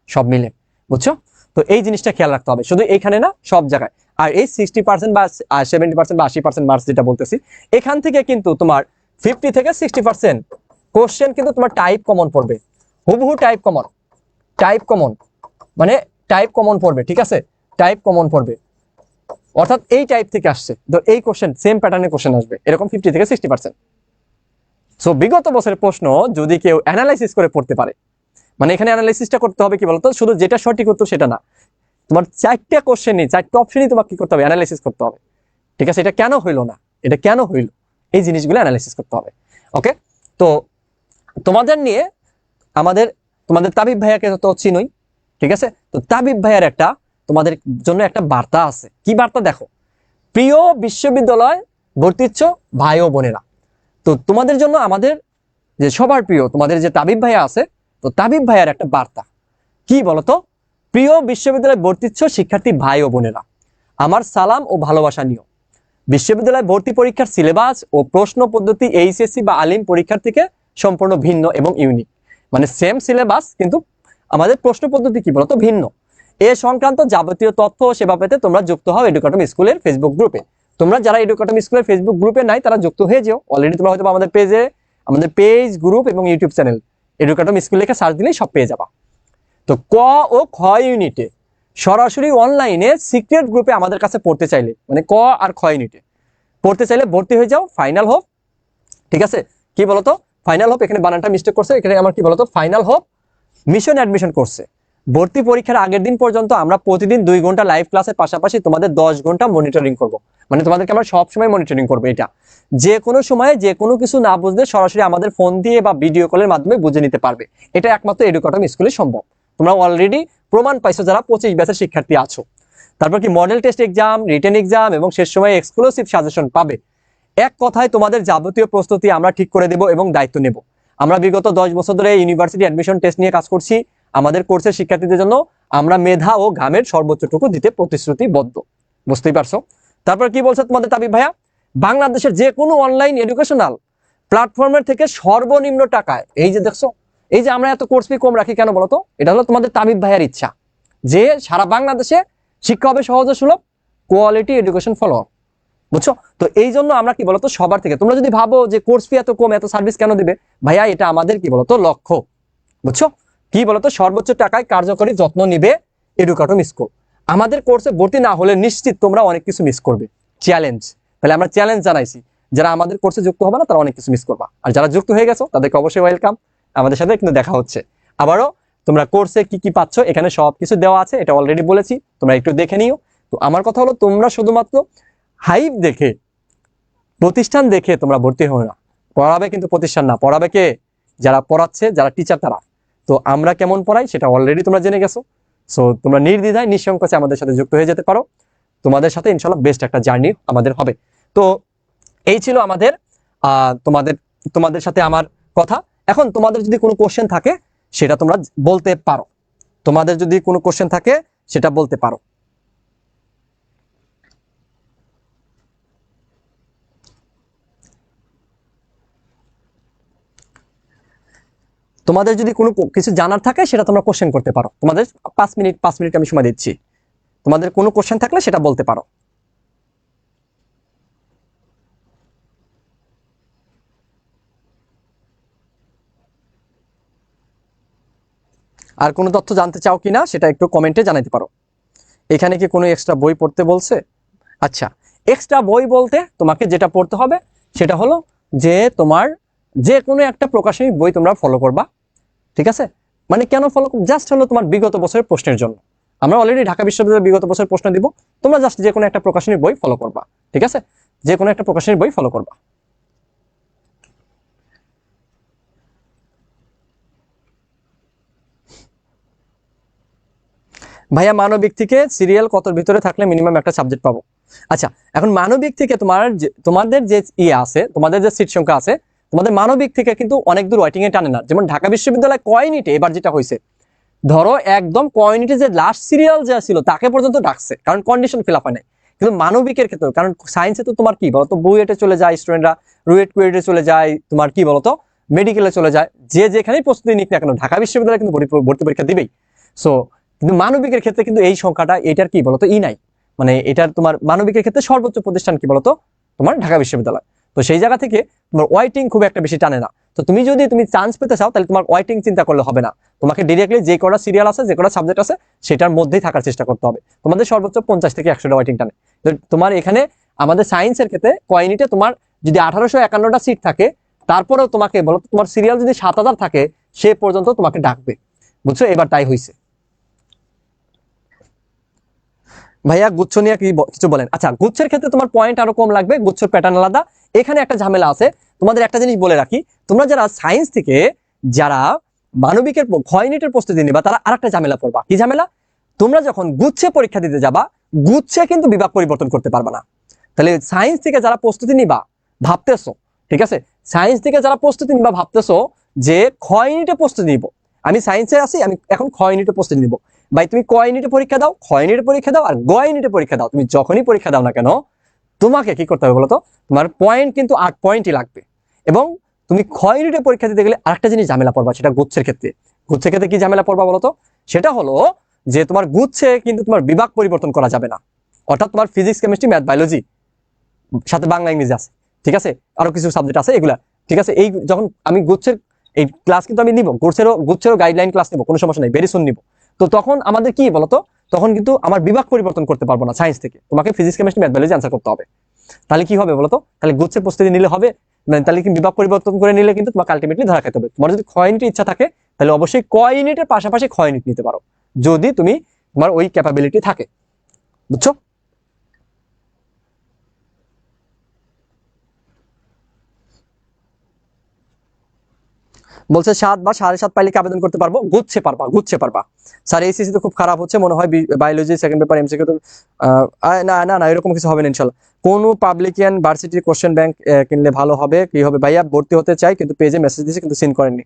সব মিলে। বুঝছো? তো এই জিনিসটা খেয়াল রাখতে হবে, শুধু এইখানে না, সব জায়গায়। আর এই 60% বা 70% বা 80% মার্কস যেটা বলতেছি, এখান থেকে কিন্তু তোমার 50 থেকে 60% কোশ্চেন কিন্তু তোমার টাইপ কমন পড়বে, হুবহু টাইপ কমন। টাইপ কমন মানে টাইপ কমন পড়বে, ঠিক আছে, টাইপ কমন পড়বে। অর্থাৎ এই টাইপ থেকে আসছে, এই কোশ্চেন সেম প্যাটার্নের কোশ্চেন আসবে, এরকম 50 থেকে 60%। সো বিগত বছরের প্রশ্ন যদি কেউ অ্যানালাইসিস করে পড়তে পারে, মানে এখানে অ্যানালাইসিসটা করতে হবে কি বলতো, শুধু যেটা সঠিক উত্তর সেটা না, তোমার 4টা কোশ্চেনই, 4টা অপশনই তোমাকে কি করতে হবে? অ্যানালাইসিস করতে হবে। ঠিক আছে, এটা কেন হইলো না, এটা কেন হইলো, এই জিনিসগুলো অ্যানালাইসিস করতে হবে। ওকে, তো তোমাদের নিয়ে তোমাদের তাবিব ভাইয়াকে তো চিনোই, ঠিক আছে, তো তাবিব ভাইয়ার একটা তোমাদের জন্য একটা বার্তা আছে। কি বার্তা দেখো, প্রিয় বিশ্ববিদ্যালয় ভর্তিচ্ছ ভাই ও বোনেরা, তো তোমাদের জন্য আমাদের যে সবার প্রিয় তোমাদের যে তাবিব ভাইয়া আছে, তো তাবিব ভাইয়ার একটা বার্তা কি বলতো, প্রিয় বিশ্ববিদ্যালয়ে ভর্তিচ্ছ শিক্ষার্থী ভাই ও বোনেরা, আমার সালাম ও ভালোবাসা নিও। বিশ্ববিদ্যালয় ভর্তি পরীক্ষার সিলেবাস ও প্রশ্ন পদ্ধতি এইচএসসি বা আলিম পরীক্ষার থেকে সম্পূর্ণ ভিন্ন এবং ইউনিক। মানে সেম সিলেবাস, কিন্তু আমাদের প্রশ্ন পদ্ধতি কি বলতো ভিন্ন। এ সংক্রান্ত যাবতীয় তথ্য ও সেবা পেতে তোমরা যুক্ত হও এডুকেটম স্কুলের ফেসবুক গ্রুপে। তোমরা যারা এডুকেটম স্কুলের ফেসবুক গ্রুপে নাই তারা যুক্ত হয়ে যেও। অলরেডি তোমরা হয়তো আমাদের পেজ গ্রুপ এবং ইউটিউব চ্যানেল এডুকেটম স্কুল লিখে সার্চ দিলেই সব পেয়ে যাবা। তো ক ও খ ইউনিটে সরাসরি অনলাইনে সিক্রেট গ্রুপে আমাদের কাছে পড়তে চাইলে, মানে ক আর খ ইউনিটে পড়তে চাইলে ভর্তি হয়ে যাও ফাইনাল হোপ। ঠিক আছে, কি বলতো ফাইনাল হোপ, এখানে বানানটা মিস্টেক করছে, এখানে আমার কি বলতো ফাইনাল হোপ মিশন অ্যাডমিশন করছে। ভর্তি পরীক্ষার আগের দিন পর্যন্ত আমরা প্রতিদিন 2 ঘন্টা লাইভ ক্লাসের পাশাপাশি তোমাদের 10 ঘন্টা মনিটরিং করব। মানে তোমাদেরকে আমরা সব সময় মনিটরিং করবো। এটা যে কোনো সময়ে যে কোনো কিছু না বুঝলে সরাসরি আমাদের ফোন দিয়ে বা ভিডিও কলের মাধ্যমে বুঝে নিতে পারবে। এটা একমাত্র এডুকেটম স্কুলে সম্ভব। তোমরা অলরেডি প্রমাণ পাইছো যারা 25 ব্যাচের শিক্ষার্থী আছো। তারপর কি model test exam, written exam এবং শেষ সময় এক্সক্লুসিভ সাজেশন পাবে। এক কথায় তোমাদের যাবতীয় প্রস্তুতি আমরা ঠিক করে দেব এবং দায়িত্ব নেব। আমরা বিগত 10 বছর ধরে ইউনিভার্সিটি অ্যাডমিশন টেস্ট নিয়ে কাজ করছি। আমাদের কোর্সের শিক্ষার্থীদের জন্য আমরা মেধা ও ঘামের সর্বোচ্চটুকু দিতে প্রতিশ্রুতিবদ্ধ। বুঝতেই পারছো। তারপর কি বলছে তোমাদের তাবিব ভাইয়া, বাংলাদেশের যে কোনো অনলাইন এডুকেশনাল প্ল্যাটফর্মের থেকে সর্বনিম্ন টাকায়, এই যে দেখছো, এই যে আমরা এত কোর্স ফি কম রাখি কেন বলতো, এটা হলো তোমাদের তাবিব ভাইয়ার ইচ্ছা যে সারা বাংলাদেশে শিক্ষা হবে সহজ ও সুলভ, কোয়ালিটি এডুকেশন ফলো। বুঝছো, তো এই জন্য আমরা কি বলতো সবার থেকে, তোমরা যদি ভাবো যে কোর্স ফি এত কম এত সার্ভিস কেন দিবে, ভাইয়া এটা আমাদের কি বলতো লক্ষ্য। বুঝছো, কি বলতো সর্বোচ্চ টাকায় কার্যকরী যত্ন নিবে এডুকেটম স্কুল। আমাদের কোর্সে ভর্তি না হলে নিশ্চিত তোমরা অনেক কিছু মিস করবে। চ্যালেঞ্জ, তাহলে আমরা চ্যালেঞ্জ জানাইছি, যারা আমাদের কোর্সে যুক্ত হবে না তারা অনেক কিছু মিস করবা, আর যারা যুক্ত হয়ে গেছো তাদেরকে অবশ্যই ওয়েলকাম। আমাদের সাথে কিন্তু দেখা হচ্ছে। আবারও তোমরা কোর্সে কি কি পাচ্ছ এখানে সবকিছু দেওয়া আছে, এটা অলরেডি বলেছি, তোমরা একটু দেখে নিও। তো আমার কথা হলো তোমরা শুধুমাত্র হাইপ দেখে, প্রতিষ্ঠান দেখে তোমরা ভর্তি হও না। পড়াবে কিন্তু প্রতিষ্ঠান না, পড়াবে কে, যারা পড়াচ্ছে, যারা টিচার তারা। তো আমরা কেমন পড়াই সেটা অলরেডি তোমরা জেনে গেছো। সো তোমরা নির্দ্বিধায় নিঃসংকোচে আমাদের সাথে যুক্ত হয়ে যেতে পারো। তোমাদের সাথে ইনশাল্লাহ বেস্ট একটা জার্নি আমাদের হবে। তো এই ছিল আমাদের তোমাদের সাথে আমার কথা। এখন তোমাদের যদি কোনো কোশ্চেন থাকে সেটা তোমরা বলতে পারো। তোমাদের যদি কোনো কোশ্চেন থাকে সেটা বলতে পারো। তোমাদের যদি কোনো কিছু জানার থাকে সেটা তোমরা কোশ্চেন করতে পারো। তোমাদের 5 মিনিট আমি সময় দিচ্ছি। তোমাদের কোনো কোশ্চেন থাকলে সেটা বলতে পারো। আর কোনো তথ্য জানতে চাও কিনা সেটা একটু কমেন্টে জানাতে পারো। এখানে কি কোনো এক্সট্রা বই পড়তে বলছে? আচ্ছা, এক্সট্রা বই বলতে তোমাকে যেটা পড়তে হবে সেটা হলো যে তোমার যে কোনো একটা প্রকাশনী বই তোমরা ফলো করবা। ঠিক আছে, মানে কেন ফলো, জাস্ট হলো তোমার বিগত বছরের প্রশ্নের জন্য। আমরা অলরেডি ঢাকা বিশ্ববিদ্যালয়ের বিগত বছরের প্রশ্ন দিব, তোমরা জাস্ট যে কোনো একটা প্রকাশনীর বই ফলো করবা। ঠিক আছে, যে কোনো একটা প্রকাশনীর বই ফলো করবা। ভাইয়া মানবিক থেকে সিরিয়াল কতর ভিতরে থাকলে মিনিমাম একটা সাবজেক্ট পাবো? আচ্ছা, এখন মানবিক থেকে তোমাদের যে আছে, তোমাদের যে সিট সংখ্যা আছে, তোমাদের মানবিক থেকে কিন্তু অনেক দূর ওয়েটিং এ টানে না। যেমন ঢাকা বিশ্ববিদ্যালয় কয়নিটে এবার যেটা হয়েছে, ধরো একদম কয়নিটে যে লাস্ট সিরিয়াল যা ছিল তাকে পর্যন্ত ডাকছে, কারণ কন্ডিশন ফিল আপ হয় নাই। কিন্তু মানবিকের ক্ষেত্রে, কারণ সায়েন্সে তো তোমার কি বলতো বুয়েটে চলে যায় স্টুডেন্টরা, রুয়েট কুয়েটে চলে যায়, তোমার কি বলতো মেডিকেলে চলে যায়, যে যেখানেই প্রস্তুতি নিক না কেন ঢাকা বিশ্ববিদ্যালয় কিন্তু ভর্তি পরীক্ষা দিবেই। সো কিন্তু মানবিকের ক্ষেত্রে কিন্তু এই সংখ্যাটা এটার কি বলতো নাই, মানে এটার তোমার মানবিকের ক্ষেত্রে সর্বোচ্চ প্রতিষ্ঠান কি বলতো তোমার ঢাকা বিশ্ববিদ্যালয়। তো সেই জায়গা থেকে তোমার ওয়াইটিং খুব একটা বেশি টানে না। তো তুমি যদি চান্স পেতে চাও তাহলে তোমার ওয়াইটিং চিন্তা করলে হবে না, তোমাকে ডিরেক্টলি যে কটা সিরিয়াল আছে, যে কটা সাবজেক্ট আছে সেটার মধ্যেই থাকার চেষ্টা করতে হবে। তোমাদের সর্বোচ্চ 50 থেকে 100টা ওয়াইটিং টানে। তো তোমার এখানে আমাদের সায়েন্সের ক্ষেত্রে কয়নিটে তোমার যদি 1851টা সিট থাকে, তারপরেও তোমাকে বলো তোমার সিরিয়াল যদি 7000 থাকে সে পর্যন্ত তোমাকে ডাকবে। বুঝছো, এবার তাই হয়েছে। ভাইয়া গুচ্ছ নিয়ে কিছু বলেন। আচ্ছা, গুচ্ছের ক্ষেত্রে তোমার পয়েন্ট আরো কম লাগবে, গুচ্ছের প্যাটার্ন আলাদা। এখানে একটা ঝামেলা আছে, তোমাদের একটা জিনিস বলে রাখি, তোমরা যারা সায়েন্স থেকে যারা মানবিকের ক্ষয়নিটের প্রস্তুতি নিবা তারা আরেকটা ঝামেলা পড়বা। কি ঝামেলা? তোমরা যখন গুচ্ছে পরীক্ষা দিতে যাবা, গুচ্ছে কিন্তু বিভাগ পরিবর্তন করতে পারবা না। তাহলে সায়েন্স থেকে যারা প্রস্তুতি নিবা ভাবতেছো, ঠিক আছে, সায়েন্স থেকে যারা প্রস্তুতি নিবা ভাবতেছো যে ক্ষয়নিটে প্রস্তুতি নিব, আমি সায়েন্সে আছি, আমি এখন ক্ষয়নিটে প্রস্তুতি নিব। ভাই তুমি ক ইউনিটে পরীক্ষা দাও, খ ইউনিটে পরীক্ষা দাও আর গ ইউনিটে পরীক্ষা দাও, তুমি যখনই পরীক্ষা দাও না কেন তোমাকে কি করতে হবে বলতো, তোমার পয়েন্ট কিন্তু 8 পয়েন্টই লাগবে। এবং তুমি খ ইউনিটে পরীক্ষা দিতে গেলে আরেকটা জিনিস ঝামেলা পড়বা, সেটা গুচ্ছের ক্ষেত্রে। গুচ্ছের ক্ষেত্রে কি ঝামেলা পড়বা বলতো, সেটা হলো যে তোমার গুচ্ছে কিন্তু তোমার বিভাগ পরিবর্তন করা যাবে না। অর্থাৎ তোমার ফিজিক্স, কেমিস্ট্রি, ম্যাথ, বায়োলজি, সাথে বাংলা, ইংরেজি আছে, ঠিক আছে, আরো কিছু সাবজেক্ট আছে এগুলা, ঠিক আছে। এই যখন আমি গুচ্ছের এই ক্লাস কিন্তু আমি নিব, গুচ্ছেরও গাইডলাইন ক্লাস নিব, কোনো সমস্যা নেই, ভেরি সুন নিব। তো তখন আমাদের কি বলতো, তখন কিন্তু আমার বিভাগ পরিবর্তন করতে পারবো না সায়েন্স থেকে, তোমাকে physics, chemistry, math, biology answer করতে হবে। তাহলে কি হবে বলতো, তাহলে গুচ্ছের প্রস্তুতি নিলে হবে, মানে তাহলে কি বিভাগ পরিবর্তন করে নিলে কিন্তু তোমাকে আলটিমেটলি ধরা খেতে হবে। তোমার যদি খ ইউনিটের ইচ্ছা থাকে তাহলে অবশ্যই ক ইউনিটের পাশাপাশি খ ইউনিট নিতে পারো, যদি তুমি তোমার ওই ক্যাপাবিলিটি থাকে, বুঝছো। বলছে 7 বা 7.5 পাইলে কি আবেদন করতে পারবো? গুচ্ছে পারবা, গুচ্ছে পারবা। স্যার এইচএসসি তো খুব খারাপ হচ্ছে মনে হয়, বায়োলজি সেকেন্ড পেপার এমসিকিউ তো না না না, এরকম কিছু হবে না ইনশাল্লাহ। কোন পাবলিকিয়ান ভার্সিটির কোশ্চেন ব্যাংক কিনলে ভালো হবে? কি হবে ভাইয়া? ভর্তি হতে চাই কিন্তু পেজে মেসেজ দিয়েছি কিন্তু সিন করেননি।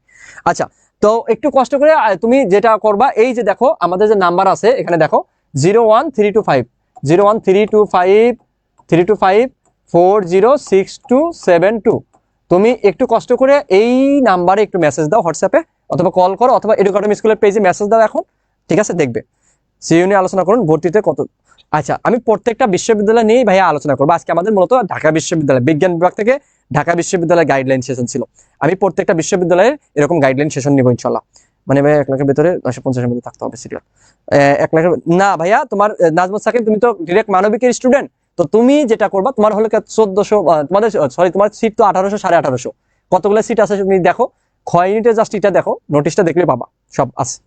আচ্ছা, তো একটু কষ্ট করে তুমি যেটা করবা, এই যে দেখো আমাদের যে নাম্বার আছে এখানে দেখো 01325 01325 325 406272। তুমি একটু কষ্ট করে এই নাম্বারে একটু মেসেজ দাও হোয়াটসঅ্যাপে, অথবা কল করো, অথবা এডুকেটম স্কুলের পেজে মেসেজ দাও এখন, ঠিক আছে? দেখবে সিইউ নিয়ে আলোচনা করুন, ভর্তিতে কত। আচ্ছা, আমি প্রত্যেকটা বিশ্ববিদ্যালয় নিয়েই ভাইয়া আলোচনা করবো আজকে। আমাদের মূলত ঢাকা বিশ্ববিদ্যালয় বিজ্ঞান বিভাগ থেকে ঢাকা বিশ্ববিদ্যালয়ের গাইডলাইন সেশন ছিল। আমি প্রত্যেকটা বিশ্ববিদ্যালয়ের এরকম গাইডলাইন সেশন নিব ইনশাল্লাহ। মানে ভাইয়া 1 লাখের ভিতরে 950-এর মধ্যে থাকতে হবে সিরিয়াল। 1 লাখের না ভাইয়া, তোমার নাজমুল সাকিব তুমি তো ডিরেক্ট মানবিকের স্টুডেন্ট, তো তুমি যেটা করবা, তোমার হলো 1400, তোমাদের সরি তোমার সিট তো 1800 1850, কতগুলো সিট আছে তুমি দেখো, খ ইউনিটে জাস্ট এটা দেখো, নোটিশটা দেখলে পাবা, সব আছে।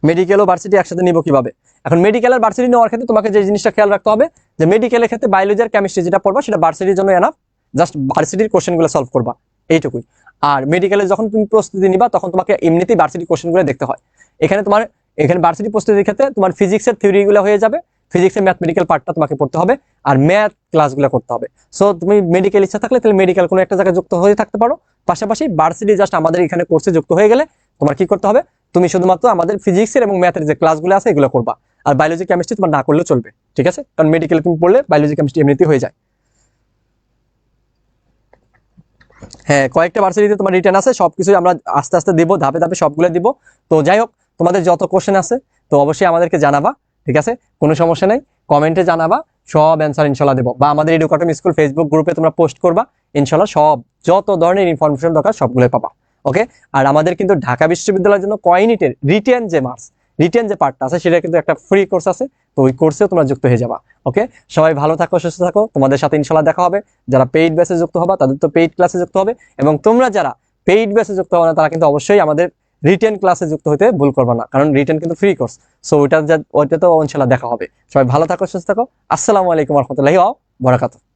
মেডিকেল ও ভার্সিটি একসাথে নিব কিভাবে? এখন মেডিকেল আর ভার্সিটি নেওয়ার ক্ষেত্রে তোমাকে যে জিনিসটা খেয়াল রাখতে হবে, যে মেডিকেলের ক্ষেত্রে বায়োলজি আর কেমিস্ট্রি যেটা পড়বা সেটা ভার্সিটির জন্য এনাফ, জাস্ট ভার্সিটির কোশ্চেনগুলো সলভ করবা, এইটুকুই। আর মেডিকেলে যখন তুমি প্রস্তুতি নিবা তখন তোমাকে এমনিতেই ভার্সিটি কোশ্চেনগুলো দেখতে হয়। এখানে তোমার এখানে ভার্সিটি প্রস্তুতির ক্ষেত্রে তোমার ফিজিক্সের থিওরিগুলো হয়ে যাবে, ফিজিক্সের ম্যাথমেটিক্যাল পার্টটা তোমাকে পড়তে হবে, আর ম্যাথ ক্লাসগুলো করতে হবে। সো তুমি মেডিকেল ইচ্ছা থাকলে তাহলে মেডিকেল কোনো একটা জায়গায় যুক্ত হয়ে থাকতে পারো, পাশাপাশি ভার্সিটি জাস্ট আমাদের এখানে কোর্সে যুক্ত হয়ে গেলে তোমার কি করতে হবে, তুমি শুধুমাত্র আমাদের ফিজিক্সের এবং ম্যাথের যে ক্লাসগুলো আছে এগুলো করবা। আর বায়োলজি কেমিস্ট্রি তোমার না করলেও চলবে, ঠিক আছে, কারণ মেডিকেল তুমি পড়লে বায়োলজি কেমিস্ট্রি এমনিতেই হয়ে যায়। হ্যাঁ, কয়েকটা ভার্সিটিতে তোমার রিটার্ন আছে, সবকিছু আমরা আস্তে আস্তে দিব, ধাপে ধাপে সবগুলো দিব। তো যাই হোক, তোমাদের যত কোশ্চেন আছে তো অবশ্যই আমাদেরকে জানাবা, ঠিক আছে, কোনো সমস্যা নেই, কমেন্টে জানাবা, সব অ্যান্সার ইনশাল্লাহ দেবো, বা আমাদের এডুকেটম স্কুল ফেসবুক গ্রুপে তোমরা পোস্ট করবা, ইনশাল্লাহ সব যত ধরনের ইনফরমেশন দরকার সবগুলোই পাবা। ওকে, আর আমাদের কিন্তু ঢাকা বিশ্ববিদ্যালয়ের জন্য কয়নিটের রিটেন যে মার্কস, রিটেন যে পার্টটা আছে সেটা কিন্তু একটা ফ্রি কোর্স আছে, তো ওই কোর্সেও তোমরা যুক্ত হয়ে যাবা। ওকে, সবাই ভালো থাকো, সুস্থ থাকো, তোমাদের সাথে ইনশাল্লাহ দেখা হবে। যারা পেইড ব্যাচে যুক্ত হবা তাদের তো পেইড ক্লাসে যুক্ত হবে, এবং তোমরা যারা পেইড ব্যাচে যুক্ত হবে না তারা কিন্তু অবশ্যই আমাদের রিটেন ক্লাসে যুক্ত হতে ভুল করবে না, কারণ রিটেন কিন্তু ফ্রি কোর্স। সো ওইটা তো ইনশাল্লাহ দেখা হবে। সবাই ভালো থাকো, সুস্থ থাকো। আসসালামু আলাইকুম রহমতুল্লাহি ওয়া বারাকাতুহু।